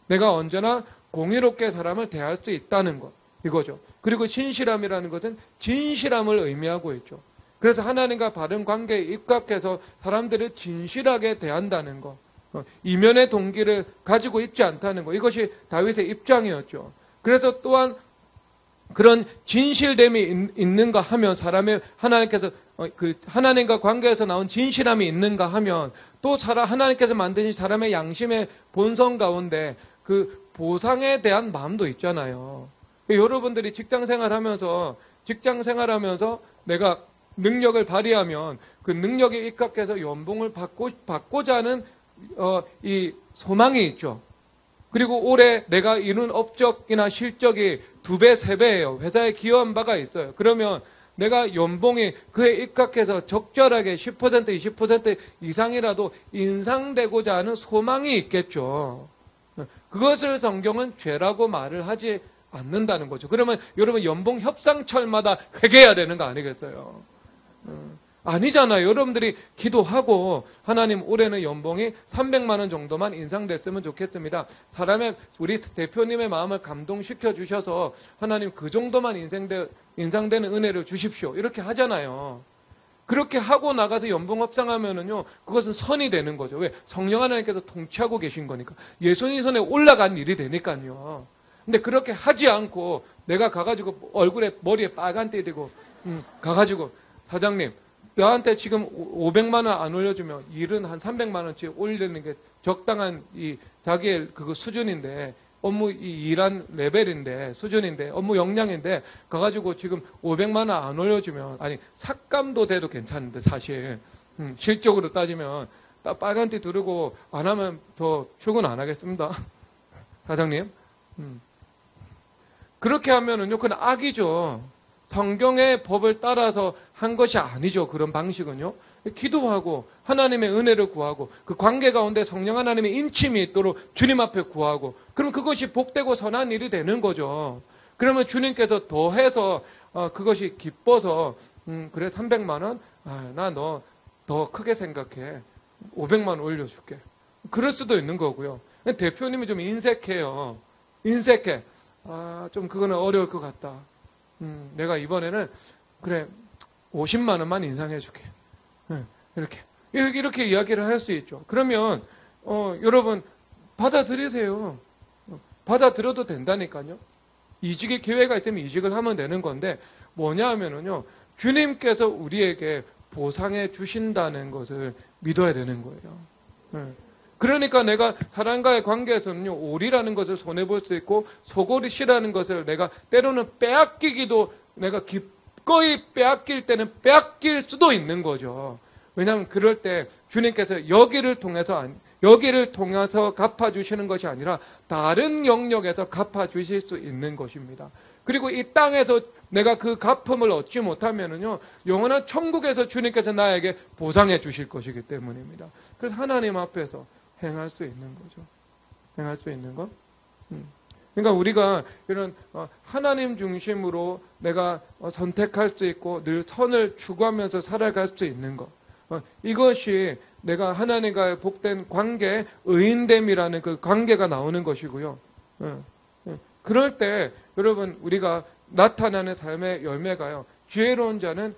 내가 언제나 공의롭게 사람을 대할 수 있다는 것. 이거죠. 그리고 진실함이라는 것은 진실함을 의미하고 있죠. 그래서 하나님과 바른 관계에 입각해서 사람들을 진실하게 대한다는 거, 이면의 동기를 가지고 있지 않다는 거, 이것이 다윗의 입장이었죠. 그래서 또한 그런 진실됨이 있는가 하면, 사람의 하나님께서 그 하나님과 관계에서 나온 진실함이 있는가 하면, 또 하나님께서 만드신 사람의 양심의 본성 가운데 그 보상에 대한 마음도 있잖아요. 여러분들이 직장 생활하면서 내가 능력을 발휘하면 그 능력에 입각해서 연봉을 받고자 하는 이 소망이 있죠. 그리고 올해 내가 이룬 업적이나 실적이 2배, 3배예요. 회사에 기여한 바가 있어요. 그러면 내가 연봉이 그에 입각해서 적절하게 10%, 20% 이상이라도 인상되고자 하는 소망이 있겠죠. 그것을 성경은 죄라고 말을 하지 않는다는 거죠. 그러면 여러분 연봉 협상철마다 회개해야 되는 거 아니겠어요? 아니잖아요. 여러분들이 기도하고 하나님 올해는 연봉이 300만 원 정도만 인상됐으면 좋겠습니다. 우리 대표님의 마음을 감동시켜 주셔서 하나님 그 정도만 인상되는 은혜를 주십시오. 이렇게 하잖아요. 그렇게 하고 나가서 연봉 협상하면은요, 그것은 선이 되는 거죠. 왜? 성령 하나님께서 통치하고 계신 거니까. 예수님 손에 올라간 일이 되니까요. 근데 그렇게 하지 않고 내가 가가지고 머리에 빨간 띠리고 가가지고 사장님 나한테 지금 500만 원 안 올려주면 일은 한 300만 원씩 올리는 게 적당한 이 자기의 그거 수준인데, 업무 일한 레벨인데, 수준인데, 업무 역량인데 가가지고 지금 500만 원 안 올려주면, 아니 삭감도 돼도 괜찮은데 사실 실적으로 따지면 빨간띠 두르고 안 하면 더 출근 안 하겠습니다. 사장님. 그렇게 하면은요, 그건 악이죠. 성경의 법을 따라서 한 것이 아니죠. 그런 방식은요. 기도하고 하나님의 은혜를 구하고 그 관계 가운데 성령 하나님의 인침이 있도록 주님 앞에 구하고, 그럼 그것이 복되고 선한 일이 되는 거죠. 그러면 주님께서 더해서 그것이 기뻐서 그래 300만 원? 나 너 더 크게 생각해. 500만 원 올려줄게. 그럴 수도 있는 거고요. 대표님이 좀 인색해요. 인색해. 좀 그거는 어려울 것 같다. 내가 이번에는 그래 50만 원만 인상해 줄게. 이렇게 이야기를 할 수 있죠. 그러면 여러분 받아들이세요. 받아들여도 된다니까요. 이직의 기회가 있으면 이직을 하면 되는 건데, 뭐냐 하면은요, 주님께서 우리에게 보상해 주신다는 것을 믿어야 되는 거예요. 그러니까 내가 사람과의 관계에서는요, 오리라는 것을 손해볼 수 있고 속옷이라는 것을 내가 때로는 빼앗기기도, 내가 기꺼이 빼앗길 때는 빼앗길 수도 있는 거죠. 왜냐하면 그럴 때 주님께서 여기를 통해서 갚아주시는 것이 아니라 다른 영역에서 갚아주실 수 있는 것입니다. 그리고 이 땅에서 내가 그 갚음을 얻지 못하면은요, 영원한 천국에서 주님께서 나에게 보상해 주실 것이기 때문입니다. 그래서 하나님 앞에서 행할 수 있는 거죠. 행할 수 있는 거. 그러니까 우리가 이런 하나님 중심으로 내가 선택할 수 있고 늘 선을 추구하면서 살아갈 수 있는 것. 이것이 내가 하나님과의 복된 관계, 의인됨이라는 그 관계가 나오는 것이고요. 그럴 때 여러분 우리가 나타나는 삶의 열매가요, 지혜로운 자는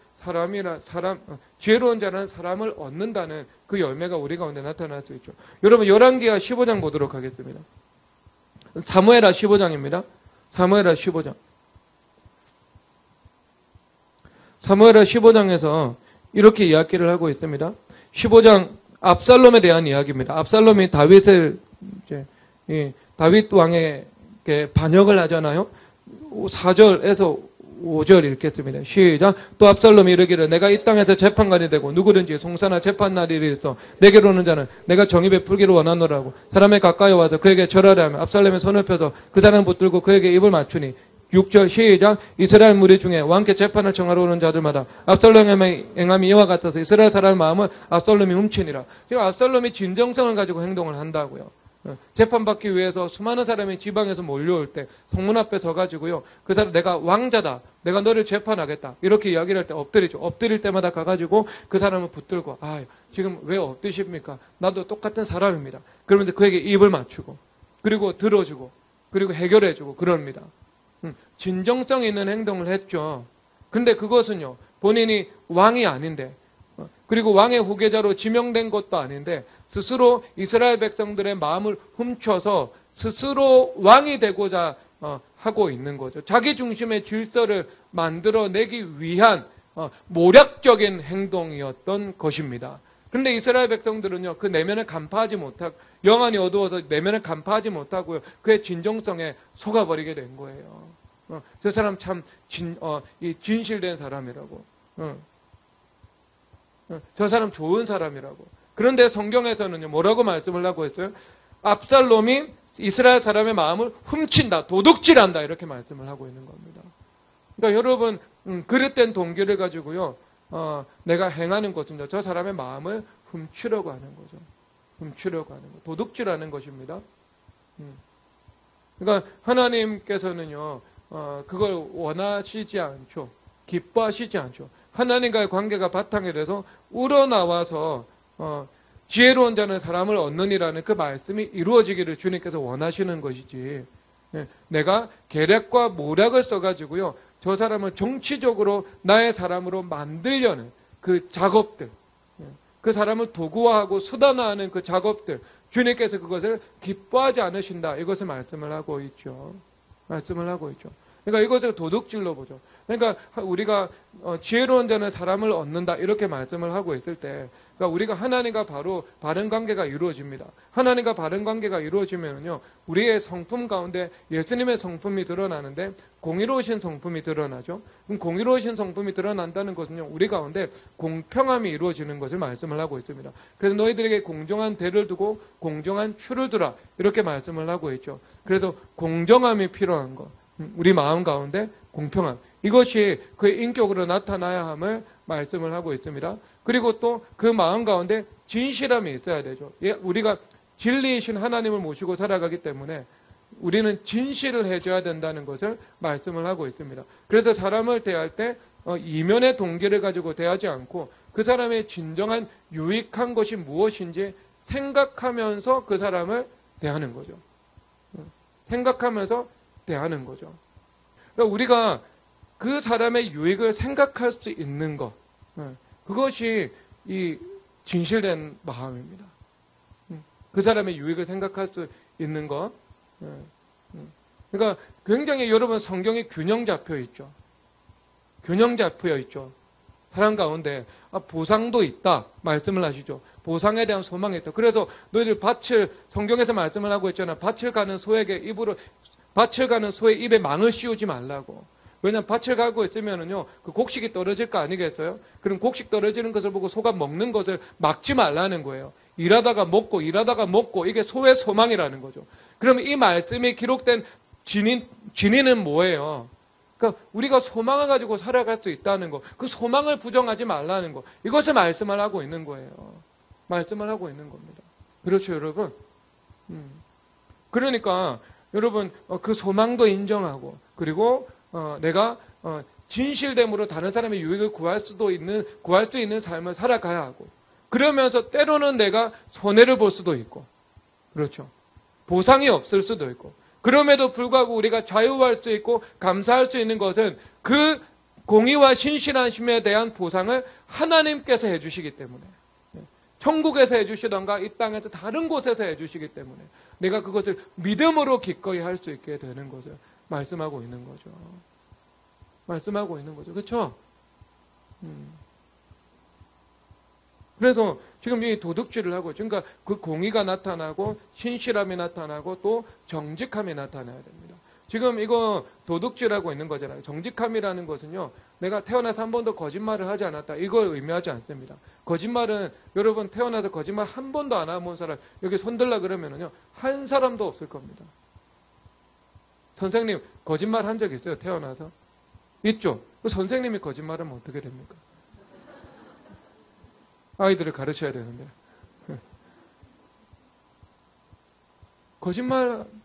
사람을 얻는다는 그 열매가 우리 가운데 나타날 수 있죠. 여러분 열왕기하 15장 보도록 하겠습니다. 사무엘하 15장입니다. 사무엘하 15장. 사무엘하 15장에서 이렇게 이야기를 하고 있습니다. 15장 압살롬에 대한 이야기입니다. 압살롬이 다윗 왕에게 반역을 하잖아요. 4절에서 5절 읽겠습니다. 시작. 또 압살롬이 이르기를 내가 이 땅에서 재판관이 되고 누구든지 송사나 재판 날이 있어 내게로 오는 자는 내가 정의 베풀기를 원하노라고 사람에 가까이 와서 그에게 절하려 하며 압살롬의 손을 펴서 그 사람을 붙들고 그에게 입을 맞추니 6절 시작. 이스라엘 무리 중에 왕께 재판을 청하러 오는 자들마다 압살롬의 행함이 이와 같아서 이스라엘 사람의 마음을 압살롬이 훔치니라. 지금 압살롬이 진정성을 가지고 행동을 한다고요. 재판받기 위해서 수많은 사람이 지방에서 몰려올 때 성문 앞에 서가지고요, 그 사람 내가 왕자다, 내가 너를 재판하겠다 이렇게 이야기를 할 때 엎드리죠. 엎드릴 때마다 가가지고 그 사람을 붙들고 지금 왜 엎드십니까? 나도 똑같은 사람입니다. 그러면서 그에게 입을 맞추고 그리고 들어주고 그리고 해결해주고 그럽니다. 진정성 있는 행동을 했죠. 근데 그것은요, 본인이 왕이 아닌데, 그리고 왕의 후계자로 지명된 것도 아닌데 스스로 이스라엘 백성들의 마음을 훔쳐서 스스로 왕이 되고자 하고 있는 거죠. 자기 중심의 질서를 만들어내기 위한 모략적인 행동이었던 것입니다. 그런데 이스라엘 백성들은요, 그 내면을 간파하지 못하고, 영안이 어두워서 내면을 간파하지 못하고요, 그의 진정성에 속아버리게 된 거예요. 저 사람 참 진실된 사람이라고. 저 사람 좋은 사람이라고. 그런데 성경에서는요, 뭐라고 말씀을 하고 있어요? 압살롬이 이스라엘 사람의 마음을 훔친다, 도둑질한다, 이렇게 말씀을 하고 있는 겁니다. 그러니까 여러분, 그릇된 동기를 가지고요, 내가 행하는 것은요, 저 사람의 마음을 훔치려고 하는 거죠. 훔치려고 하는 거. 도둑질하는 것입니다. 그러니까 하나님께서는요, 그걸 원하시지 않죠. 기뻐하시지 않죠. 하나님과의 관계가 바탕이 돼서 우러나와서 지혜로운 자는 사람을 얻느니라는 그 말씀이 이루어지기를 주님께서 원하시는 것이지, 내가 계략과 모략을 써가지고요, 저 사람을 정치적으로 나의 사람으로 만들려는 그 작업들, 그 사람을 도구화하고 수단화하는 그 작업들, 주님께서 그것을 기뻐하지 않으신다, 이것을 말씀을 하고 있죠. 말씀을 하고 있죠. 그러니까 이것을 도둑질로 보죠. 그러니까 우리가 지혜로운 자는 사람을 얻는다, 이렇게 말씀을 하고 있을 때, 그러니까 우리가 하나님과 바로 바른 관계가 이루어집니다. 하나님과 바른 관계가 이루어지면요, 우리의 성품 가운데 예수님의 성품이 드러나는데 공의로우신 성품이 드러나죠. 그럼 공의로우신 성품이 드러난다는 것은요, 우리 가운데 공평함이 이루어지는 것을 말씀을 하고 있습니다. 그래서 너희들에게 공정한 대를 두고 공정한 추를 두라, 이렇게 말씀을 하고 있죠. 그래서 공정함이 필요한 것, 우리 마음 가운데 공평함, 이것이 그의 인격으로 나타나야 함을 말씀을 하고 있습니다. 그리고 또 그 마음 가운데 진실함이 있어야 되죠. 우리가 진리이신 하나님을 모시고 살아가기 때문에 우리는 진실을 해줘야 된다는 것을 말씀을 하고 있습니다. 그래서 사람을 대할 때 이면의 동기를 가지고 대하지 않고 그 사람의 진정한 유익한 것이 무엇인지 생각하면서 그 사람을 대하는 거죠. 생각하면서 대하는 거죠. 그러니까 우리가 그 사람의 유익을 생각할 수 있는 것, 그것이 이 진실된 마음입니다. 그 사람의 유익을 생각할 수 있는 것. 그러니까 굉장히 여러분, 성경이 균형 잡혀 있죠. 균형 잡혀 있죠. 사람 가운데 보상도 있다 말씀을 하시죠. 보상에 대한 소망이 있다. 그래서 너희들 성경에서 말씀을 하고 있잖아. 밭을 가는 소의 입에 망을 씌우지 말라고. 왜냐하면 밭을 가고 있으면은요, 그 곡식이 떨어질 거 아니겠어요? 그럼 곡식 떨어지는 것을 보고 소가 먹는 것을 막지 말라는 거예요. 일하다가 먹고 이게 소의 소망이라는 거죠. 그러면 이 말씀이 기록된 진위는 뭐예요? 그러니까 우리가 소망을 가지고 살아갈 수 있다는 거, 그 소망을 부정하지 말라는 거, 이것을 말씀을 하고 있는 거예요. 말씀을 하고 있는 겁니다. 그렇죠, 여러분? 그러니까 여러분, 그 소망도 인정하고, 그리고 내가 진실됨으로 다른 사람의 유익을 구할 수 있는 삶을 살아가야 하고, 그러면서 때로는 내가 손해를 볼 수도 있고, 그렇죠. 보상이 없을 수도 있고, 그럼에도 불구하고 우리가 자유할 수 있고 감사할 수 있는 것은 그 공의와 신실하심에 대한 보상을 하나님께서 해주시기 때문에, 천국에서 해주시던가 이 땅에서 다른 곳에서 해주시기 때문에 내가 그것을 믿음으로 기꺼이 할 수 있게 되는 것을 말씀하고 있는 거죠. 말씀하고 있는 거죠. 그렇죠? 그래서 지금 이 도둑질을 하고 있죠. 그러니까 그 공의가 나타나고 신실함이 나타나고 또 정직함이 나타나야 됩니다. 지금 이거 도둑질하고 있는 거잖아요. 정직함이라는 것은요, 내가 태어나서 한 번도 거짓말을 하지 않았다, 이걸 의미하지 않습니다. 거짓말은 여러분, 태어나서 거짓말 한 번도 안 해본 사람 여기 손들라 그러면은요, 한 사람도 없을 겁니다. 선생님 거짓말 한 적 있어요? 태어나서? 있죠. 선생님이 거짓말하면 어떻게 됩니까? 아이들을 가르쳐야 되는데.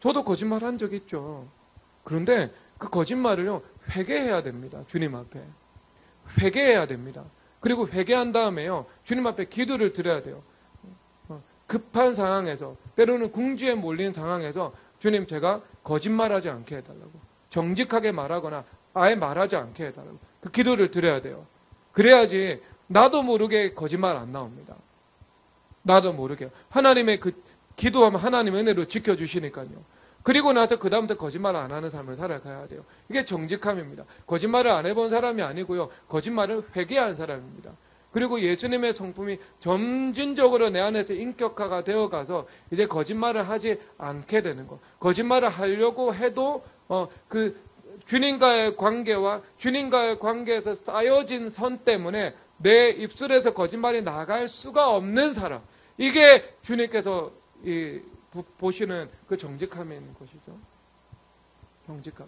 저도 거짓말 한 적 있죠. 그런데 그 거짓말을요, 회개해야 됩니다. 주님 앞에. 회개해야 됩니다. 그리고 회개한 다음에요, 주님 앞에 기도를 드려야 돼요. 급한 상황에서, 때로는 궁지에 몰린 상황에서 주님, 제가 거짓말하지 않게 해달라고. 정직하게 말하거나 아예 말하지 않게 해달라고. 그 기도를 드려야 돼요. 그래야지 나도 모르게 거짓말 안 나옵니다. 나도 모르게. 하나님의 그 기도하면 하나님 은혜로 지켜주시니까요. 그리고 나서 그 다음부터 거짓말 안 하는 삶을 살아가야 돼요. 이게 정직함입니다. 거짓말을 안 해본 사람이 아니고요. 거짓말을 회개한 사람입니다. 그리고 예수님의 성품이 점진적으로 내 안에서 인격화가 되어가서 이제 거짓말을 하지 않게 되는 거. 거짓말을 하려고 해도 그 주님과의 관계와 주님과의 관계에서 쌓여진 선 때문에 내 입술에서 거짓말이 나갈 수가 없는 사람. 이게 주님께서 보시는 그 정직함인 것이죠. 정직함.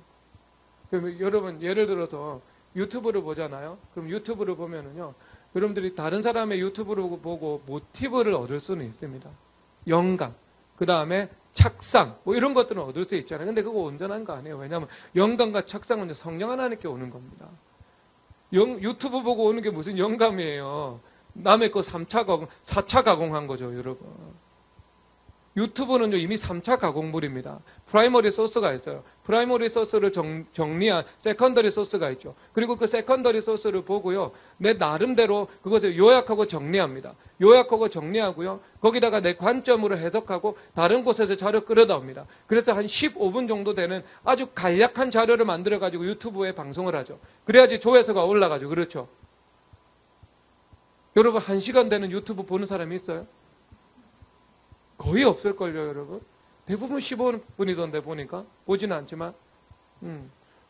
그럼 여러분 예를 들어서 유튜브를 보잖아요. 그럼 유튜브를 보면은요. 여러분들이 다른 사람의 유튜브를 보고 모티브를 얻을 수는 있습니다. 영감, 그 다음에 착상, 뭐 이런 것들은 얻을 수 있잖아요. 근데 그거 온전한 거 아니에요. 왜냐하면 영감과 착상은 성령 하나님께 오는 겁니다. 유튜브 보고 오는 게 무슨 영감이에요. 남의 거 3차 가공, 4차 가공한 거죠, 여러분. 유튜브는요, 이미 3차 가공물입니다. 프라이머리 소스가 있어요. 프라이머리 소스를 정리한 세컨더리 소스가 있죠. 그리고 그 세컨더리 소스를 보고요, 내 나름대로 그것을 요약하고 정리합니다. 요약하고 정리하고요, 거기다가 내 관점으로 해석하고 다른 곳에서 자료 끌어다옵니다. 그래서 한 15분 정도 되는 아주 간략한 자료를 만들어가지고 유튜브에 방송을 하죠. 그래야지 조회수가 올라가죠. 그렇죠? 여러분, 1시간 되는 유튜브 보는 사람이 있어요? 거의 없을걸요, 여러분. 대부분 15분이던데 보니까. 보지는 않지만.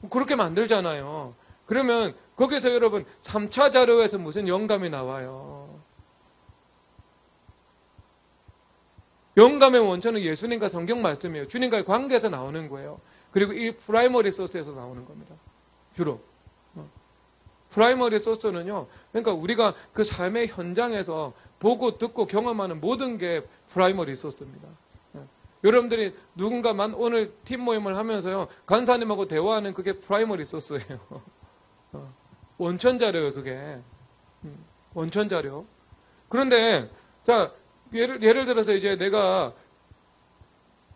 그렇게 만들잖아요. 그러면 거기서 여러분 3차 자료에서 무슨 영감이 나와요. 영감의 원천은 예수님과 성경 말씀이에요. 주님과의 관계에서 나오는 거예요. 그리고 이 프라이머리 소스에서 나오는 겁니다. 주로. 프라이머리 소스는요, 그러니까 우리가 그 삶의 현장에서 보고 듣고 경험하는 모든 게 프라이머리 소스입니다. 여러분들이 누군가만 오늘 팀 모임을 하면서요, 간사님하고 대화하는 그게 프라이머리 소스예요. 원천 자료예요, 그게. 원천 자료. 그런데, 자, 예를 들어서 이제 내가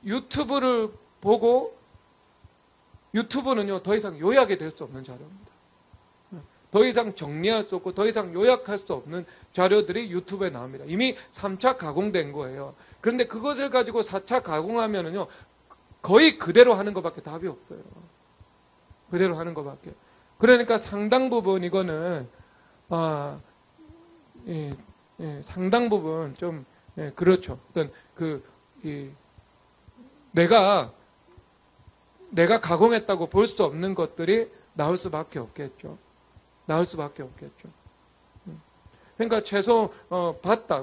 유튜브를 보고, 유튜브는요, 더 이상 요약이 될 수 없는 자료입니다. 더 이상 정리할 수 없고 더 이상 요약할 수 없는 자료들이 유튜브에 나옵니다. 이미 3차 가공된 거예요. 그런데 그것을 가지고 4차 가공하면은요, 거의 그대로 하는 것밖에 답이 없어요. 그대로 하는 것밖에. 그러니까 상당 부분 이거는 상당 부분 좀 그렇죠. 어떤 내가 가공했다고 볼 수 없는 것들이 나올 수밖에 없겠죠. 나올 수밖에 없겠죠. 그러니까 최소 봤다.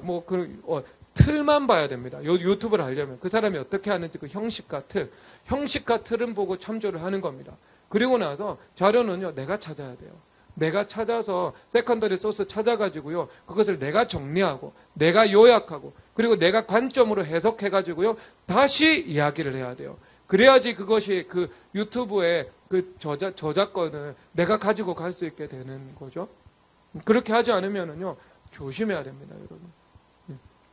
틀만 봐야 됩니다. 유튜브를 하려면 그 사람이 어떻게 하는지 그 형식과 틀은 보고 참조를 하는 겁니다. 그리고 나서 자료는요, 내가 찾아야 돼요. 내가 찾아서 세컨더리 소스 찾아가지고요, 그것을 내가 정리하고 내가 요약하고 그리고 내가 관점으로 해석해가지고요, 다시 이야기를 해야 돼요. 그래야지 그것이 그 유튜브의 그 저작권을 내가 가지고 갈 수 있게 되는 거죠. 그렇게 하지 않으면은요, 조심해야 됩니다, 여러분.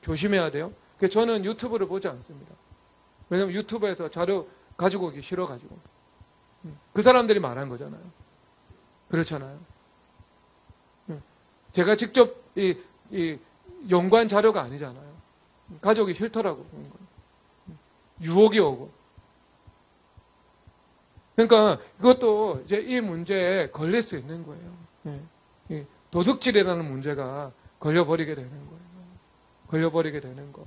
조심해야 돼요. 그래서 저는 유튜브를 보지 않습니다. 왜냐하면 유튜브에서 자료 가지고 오기 싫어가지고. 그 사람들이 말한 거잖아요. 그렇잖아요. 제가 직접 연구한 자료가 아니잖아요. 가져오기 싫더라고. 유혹이 오고. 그러니까 이것도 이제 이 문제에 걸릴 수 있는 거예요. 이 도둑질이라는 문제가 걸려버리게 되는 거예요. 걸려버리게 되는 거.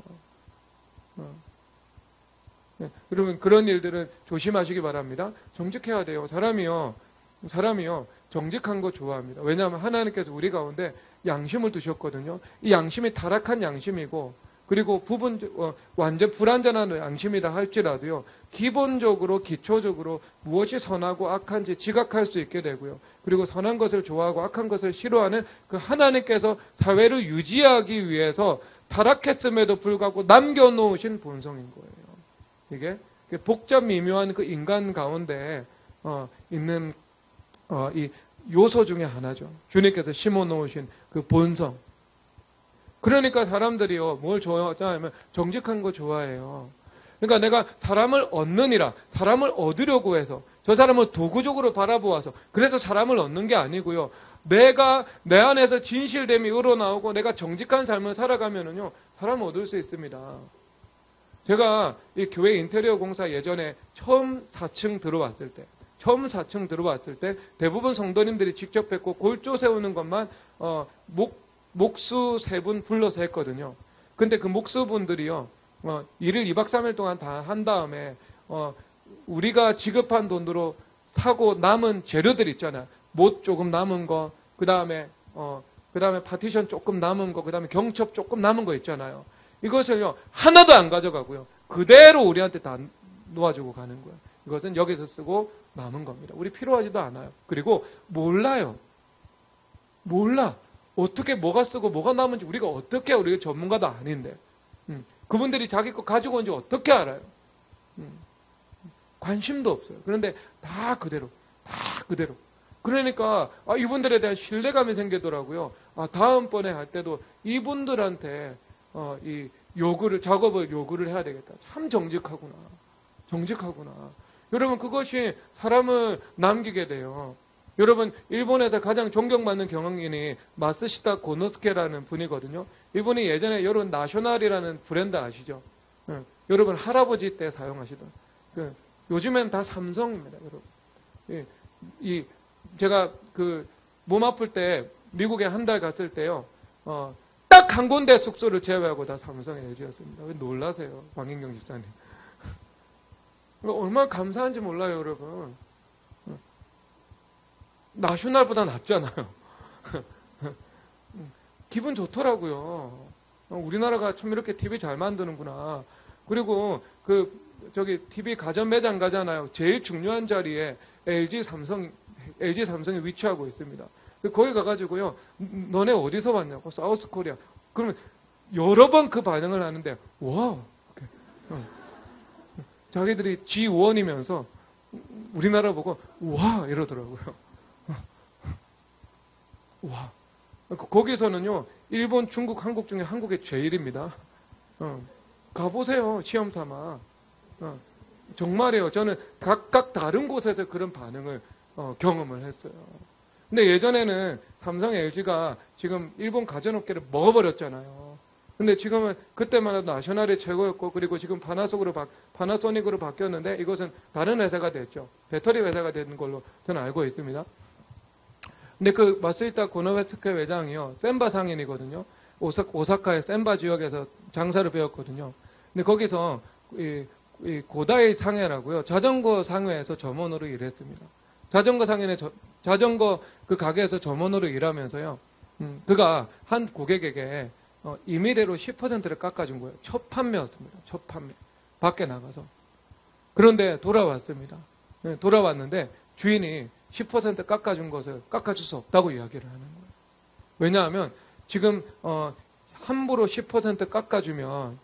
여러분, 그런 일들은 조심하시기 바랍니다. 정직해야 돼요. 사람이요, 정직한 거 좋아합니다. 왜냐하면 하나님께서 우리 가운데 양심을 두셨거든요. 이 양심이 타락한 양심이고, 그리고 완전 불완전한 양심이라 할지라도요, 기초적으로 무엇이 선하고 악한지 지각할 수 있게 되고요. 그리고 선한 것을 좋아하고 악한 것을 싫어하는 그 하나님께서 사회를 유지하기 위해서 타락했음에도 불구하고 남겨놓으신 본성인 거예요. 이게 복잡 미묘한 그 인간 가운데 있는 이 요소 중에 하나죠. 주님께서 심어놓으신 그 본성. 그러니까 사람들이요, 뭘 좋아하냐면 정직한 거 좋아해요. 그러니까 내가 사람을 얻느니라, 사람을 얻으려고 해서 저 사람을 도구적으로 바라보아서 그래서 사람을 얻는 게 아니고요. 내가 내 안에서 진실됨이 우러나오고 내가 정직한 삶을 살아가면은요, 사람을 얻을 수 있습니다. 제가 이 교회 인테리어 공사 예전에 처음 4층 들어왔을 때 대부분 성도님들이 직접 했고 골조 세우는 것만 목수 3분 불러서 했거든요. 근데 그 목수분들이요, 일을 2박 3일 동안 다 한 다음에 우리가 지급한 돈으로 사고 남은 재료들 있잖아요. 못 조금 남은 거, 그 다음에 파티션 조금 남은 거, 그 다음에 경첩 조금 남은 거 있잖아요. 이것을요, 하나도 안 가져가고요, 그대로 우리한테 다 놓아주고 가는 거예요. 이것은 여기서 쓰고 남은 겁니다. 우리 필요하지도 않아요. 그리고 몰라. 어떻게 뭐가 쓰고 뭐가 남은지 우리가 어떻게, 우리가 전문가도 아닌데. 그분들이 자기 거 가지고 온지 어떻게 알아요? 관심도 없어요. 그런데 다 그대로. 그러니까 이분들에 대한 신뢰감이 생기더라고요. 다음번에 할 때도 이분들한테 이 작업을 요구를 해야 되겠다. 참 정직하구나. 여러분, 그것이 사람을 남기게 돼요. 여러분, 일본에서 가장 존경받는 경영인이 마쓰시타 고노스케라는 분이거든요. 이분이 예전에 여러분 나셔널이라는 브랜드 아시죠? 여러분 할아버지 때 사용하시던. 요즘엔 다 삼성입니다, 여러분. 제가 몸 아플 때 미국에 한 달 갔을 때요, 딱 한 군데 숙소를 제외하고 다 삼성 LG였습니다. 왜 놀라세요, 박인경 집사님? 얼마나 감사한지 몰라요, 여러분. 나셔널보다 낫잖아요. 기분 좋더라고요. 우리나라가 참 이렇게 TV 잘 만드는구나. 그리고 TV 가전 매장 가잖아요. 제일 중요한 자리에 LG 삼성이 위치하고 있습니다. 거기 가가지고요, 너네 어디서 왔냐고, 사우스 코리아. 그러면 여러 번 그 반응을 하는데, 와, 자기들이 G1이면서 우리나라 보고 와 이러더라고요. 와. 거기서는요, 일본, 중국, 한국 중에 한국이 제일입니다. 가보세요, 시험 삼아. 정말이에요. 저는 각각 다른 곳에서 그런 반응을 경험을 했어요. 근데 예전에는 삼성, LG가 지금 일본 가전업계를 먹어버렸잖아요. 근데 지금은 그때만 해도 나셔널이 최고였고, 그리고 지금 파나소닉으로 바뀌었는데, 이것은 다른 회사가 됐죠. 배터리 회사가 된 걸로 저는 알고 있습니다. 근데 그 마쓰시타 고노스케 회장이요, 센바 상인이거든요. 오사카의 센바 지역에서 장사를 배웠거든요. 근데 거기서 이 고다이 상해라고요, 자전거 상회에서 점원으로 일했습니다. 자전거 그 가게에서 점원으로 일하면서요, 그가 한 고객에게 임의대로 10%를 깎아준 거예요. 첫 판매였습니다. 첫 판매. 밖에 나가서. 그런데 돌아왔습니다. 돌아왔는데 주인이 10% 깎아준 것을 깎아줄 수 없다고 이야기를 하는 거예요. 왜냐하면 지금 함부로 10% 깎아주면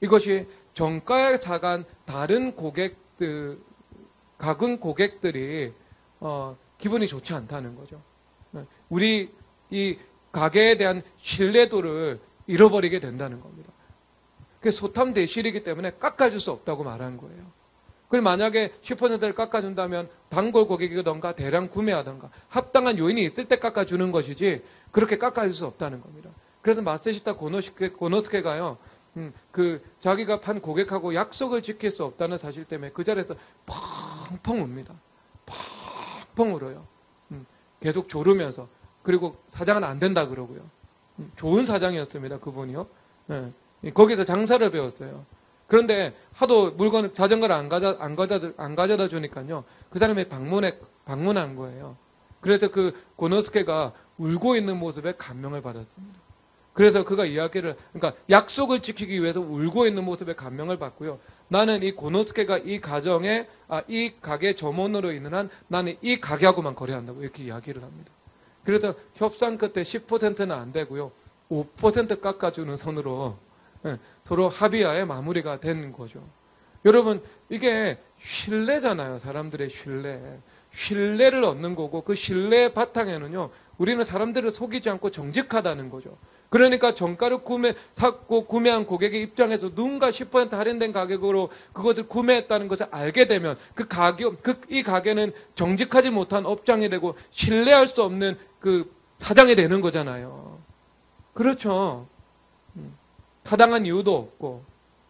이것이 정가에 사간 다른 각은 고객들이 기분이 좋지 않다는 거죠. 우리 이 가게에 대한 신뢰도를 잃어버리게 된다는 겁니다. 그게 소탐대실이기 때문에 깎아줄 수 없다고 말한 거예요. 그럼 만약에 10%를 깎아준다면 단골 고객이던가 대량 구매하던가 합당한 요인이 있을 때 깎아주는 것이지 그렇게 깎아줄 수 없다는 겁니다. 그래서 마쓰시타 고노스케가요, 자기가 판 고객하고 약속을 지킬 수 없다는 사실 때문에 그 자리에서 펑펑 웁니다. 펑펑 울어요. 계속 조르면서. 그리고 사장은 안 된다 그러고요. 좋은 사장이었습니다, 그분이요. 거기서 장사를 배웠어요. 그런데 하도 자전거를 안 가져다 주니까요, 그 사람이 방문한 거예요. 그래서 그 고노스케가 울고 있는 모습에 감명을 받았습니다. 그래서 그가 그러니까 약속을 지키기 위해서 울고 있는 모습에 감명을 받고요. 나는 이 고노스케가 이 가게 점원으로 있는 한 나는 이 가게하고만 거래한다고 이렇게 이야기를 합니다. 그래서 협상 끝에 10%는 안 되고요, 5% 깎아주는 선으로 서로 합의하에 마무리가 된 거죠. 여러분, 이게 신뢰잖아요. 사람들의 신뢰를 얻는 거고, 그 신뢰의 바탕에는요, 우리는 사람들을 속이지 않고 정직하다는 거죠. 그러니까 정가를 구매한 고객의 입장에서 누군가 10% 할인된 가격으로 그것을 구매했다는 것을 알게 되면 이 가게는 정직하지 못한 업장이 되고 신뢰할 수 없는 그 사장이 되는 거잖아요. 그렇죠. 타당한 이유도 없고.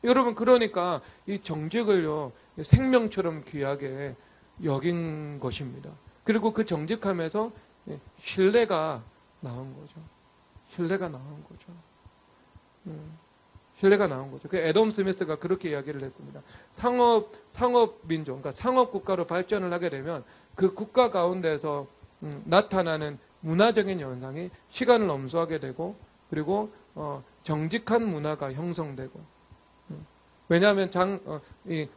여러분, 그러니까 이 정직을요, 생명처럼 귀하게 여긴 것입니다. 그리고 그 정직함에서 신뢰가 나온 거죠. 신뢰가 나온 거죠. 신뢰가 나온 거죠. 그 애덤 스미스가 그렇게 이야기를 했습니다. 상업민족, 그러니까 상업국가로 발전을 하게 되면 그 국가 가운데서 나타나는 문화적인 현상이 시간을 엄수하게 되고, 그리고 정직한 문화가 형성되고. 왜냐하면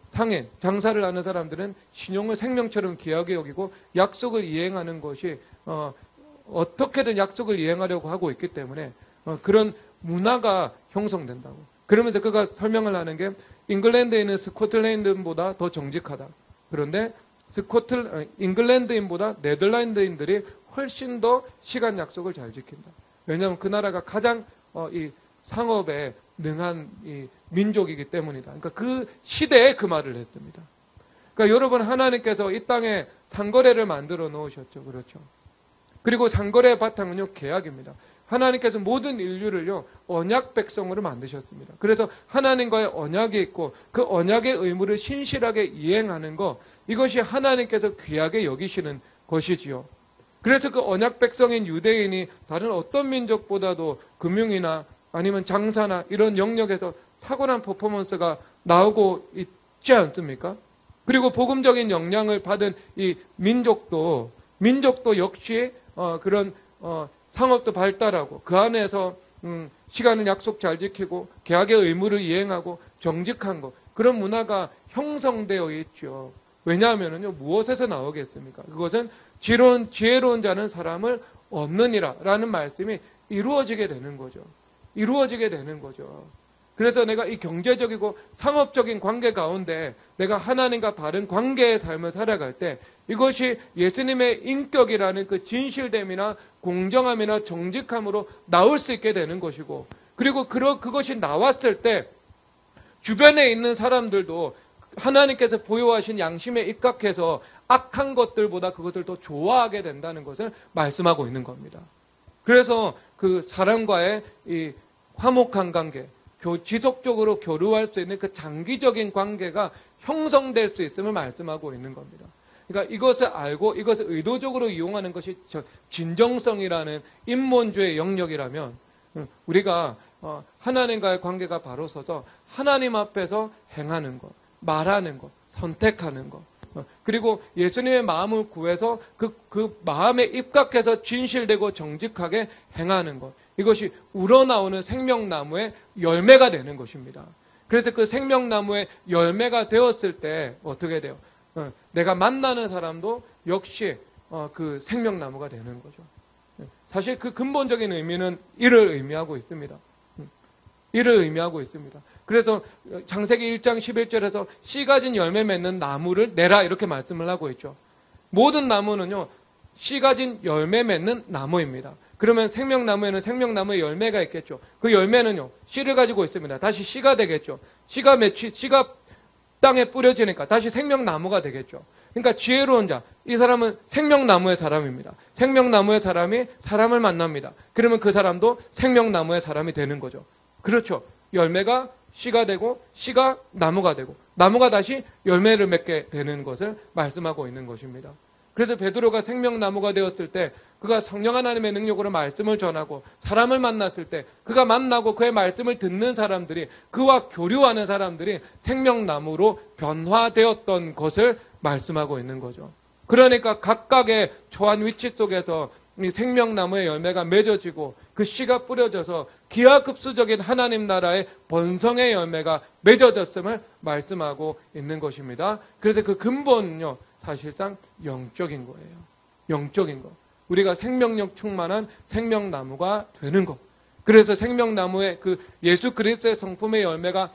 상인, 장사를 하는 사람들은 신용을 생명처럼 귀하게 여기고 약속을 이행하는 것이 어떻게든 약속을 이행하려고 하고 있기 때문에 그런 문화가 형성된다고. 그러면서 그가 설명을 하는 게 잉글랜드에 있는 스코틀랜드인보다 더 정직하다. 그런데 잉글랜드인보다 네덜란드인들이 훨씬 더 시간 약속을 잘 지킨다. 왜냐하면 그 나라가 가장 이 상업에 능한 이 민족이기 때문이다. 그러니까 그 시대에 그 말을 했습니다. 그러니까 여러분, 하나님께서 이 땅에 상거래를 만들어 놓으셨죠. 그렇죠. 그리고 상거래의 바탕은요, 계약입니다. 하나님께서 모든 인류를요, 언약 백성으로 만드셨습니다. 그래서 하나님과의 언약이 있고 그 언약의 의무를 신실하게 이행하는 것, 이것이 하나님께서 귀하게 여기시는 것이지요. 그래서 그 언약 백성인 유대인이 다른 어떤 민족보다도 금융이나 아니면 장사나 이런 영역에서 탁월한 퍼포먼스가 나오고 있지 않습니까? 그리고 복음적인 영향을 받은 이 민족도 역시 그런 상업도 발달하고 그 안에서 시간을 약속 잘 지키고 계약의 의무를 이행하고 정직한 것, 그런 문화가 형성되어 있죠. 왜냐하면요, 무엇에서 나오겠습니까? 그것은 지혜로운 자는 사람을 얻느니라 라는 말씀이 이루어지게 되는 거죠. 이루어지게 되는 거죠. 그래서 내가 이 경제적이고 상업적인 관계 가운데 내가 하나님과 바른 관계의 삶을 살아갈 때 이것이 예수님의 인격이라는 그 진실됨이나 공정함이나 정직함으로 나올 수 있게 되는 것이고, 그리고 그것이 나왔을 때 주변에 있는 사람들도 하나님께서 보유하신 양심에 입각해서 악한 것들보다 그것을 더 좋아하게 된다는 것을 말씀하고 있는 겁니다. 그래서 그 사람과의 이 화목한 관계, 지속적으로 교류할 수 있는 그 장기적인 관계가 형성될 수 있음을 말씀하고 있는 겁니다. 그러니까 이것을 알고 이것을 의도적으로 이용하는 것이 진정성이라는 인본주의 영역이라면, 우리가 하나님과의 관계가 바로 서서 하나님 앞에서 행하는 것, 말하는 것, 선택하는 것, 그리고 예수님의 마음을 구해서 그 마음에 입각해서 진실되고 정직하게 행하는 것, 이것이 우러나오는 생명나무의 열매가 되는 것입니다. 그래서 그 생명나무의 열매가 되었을 때 어떻게 돼요? 내가 만나는 사람도 역시 그 생명나무가 되는 거죠. 사실 그 근본적인 의미는 이를 의미하고 있습니다. 이를 의미하고 있습니다. 그래서 창세기 1장 11절에서 씨 가진 열매 맺는 나무를 내라 이렇게 말씀을 하고 있죠. 모든 나무는요, 씨 가진 열매 맺는 나무입니다. 그러면 생명나무에는 생명나무의 열매가 있겠죠. 그 열매는요, 씨를 가지고 있습니다. 다시 씨가 되겠죠. 씨가 땅에 뿌려지니까 다시 생명나무가 되겠죠. 그러니까 지혜로운 자, 이 사람은 생명나무의 사람입니다. 생명나무의 사람이 사람을 만납니다. 그러면 그 사람도 생명나무의 사람이 되는 거죠. 그렇죠. 열매가 씨가 되고 씨가 나무가 되고 나무가 다시 열매를 맺게 되는 것을 말씀하고 있는 것입니다. 그래서 베드로가 생명나무가 되었을 때 그가 성령 하나님의 능력으로 말씀을 전하고 사람을 만났을 때 그가 만나고 그의 말씀을 듣는 사람들이, 그와 교류하는 사람들이 생명나무로 변화되었던 것을 말씀하고 있는 거죠. 그러니까 각각의 처한 위치 속에서 이 생명나무의 열매가 맺어지고 그 씨가 뿌려져서 기하급수적인 하나님 나라의 번성의 열매가 맺어졌음을 말씀하고 있는 것입니다. 그래서 그 근본은요, 사실상 영적인 거예요. 영적인 것. 우리가 생명력 충만한 생명나무가 되는 것. 그래서 생명나무의 그 예수 그리스도의 성품의 열매가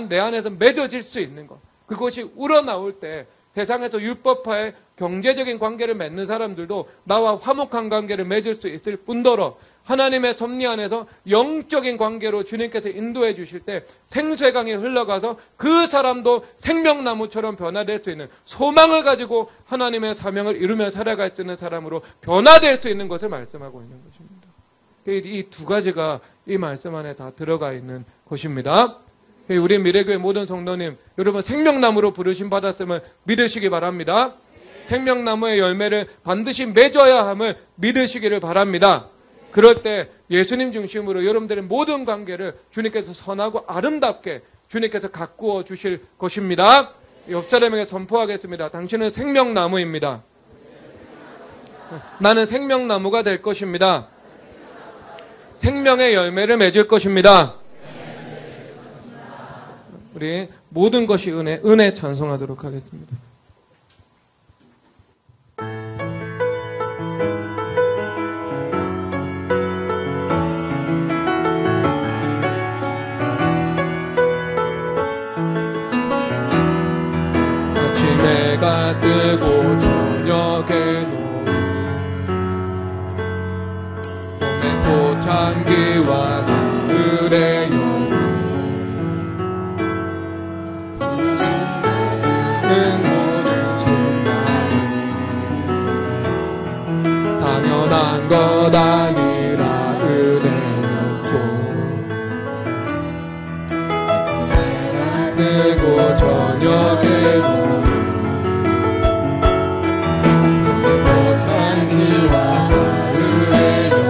내 안에서 맺어질 수 있는 것. 그것이 우러나올 때 세상에서 율법화의 경제적인 관계를 맺는 사람들도 나와 화목한 관계를 맺을 수 있을 뿐더러 하나님의 섭리 안에서 영적인 관계로 주님께서 인도해 주실 때 생수의 강이 흘러가서 그 사람도 생명나무처럼 변화될 수 있는, 소망을 가지고 하나님의 사명을 이루며 살아갈 수 있는 사람으로 변화될 수 있는 것을 말씀하고 있는 것입니다. 이 두 가지가 이 말씀 안에 다 들어가 있는 것입니다. 우리 미래교회 모든 성도님, 여러분 생명나무로 부르심 받았음을 믿으시기 바랍니다. 생명나무의 열매를 반드시 맺어야 함을 믿으시기를 바랍니다. 그럴 때 예수님 중심으로 여러분들의 모든 관계를 주님께서 선하고 아름답게 주님께서 가꾸어 주실 것입니다. 옆 사람에게 선포하겠습니다. 당신은 생명나무입니다. 나는 생명나무가 될 것입니다. 생명의 열매를 맺을 것입니다. 우리 모든 것이 은혜 찬송하도록 하겠습니다. 아침해가 뜨고 저녁에 봄의 포창기와 가을의 여름 모든 순간이 당연한 것 아니라 은혜였소. 뜨고 저녁에도 포창기와 가을의 여름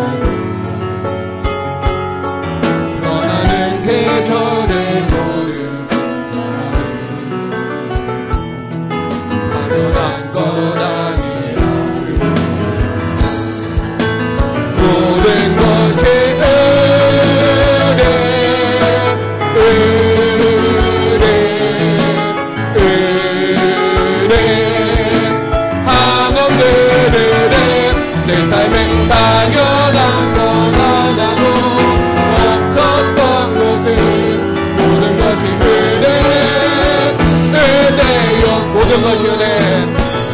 변하는 계절의 모든 당연한 것 아니라 모든 것이 내 삶에 당연한 것 하나도 없었던 것은 모든 것이 은혜요. 모든 것이 은혜, 모든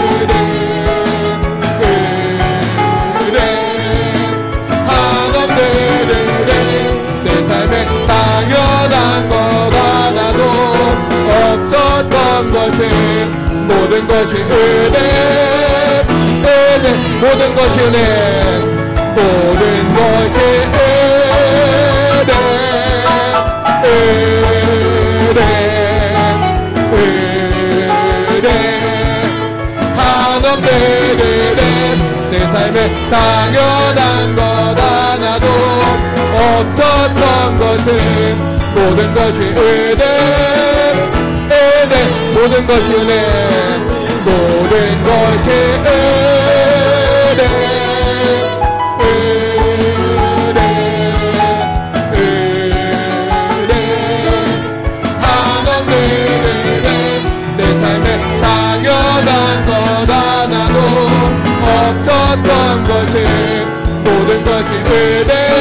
것이 내 삶에 당연한 것 하나도 없었던 것은 모든 것이 은혜, 모든 것이 은혜, 모든 것이 내 삶에 당연한 것 하나도 없었던 것은 모든 것이 모든 것이 은혜, 모든 것이 내 삶에 당연한 것 하나도 없었던 것은 모든 것이 은혜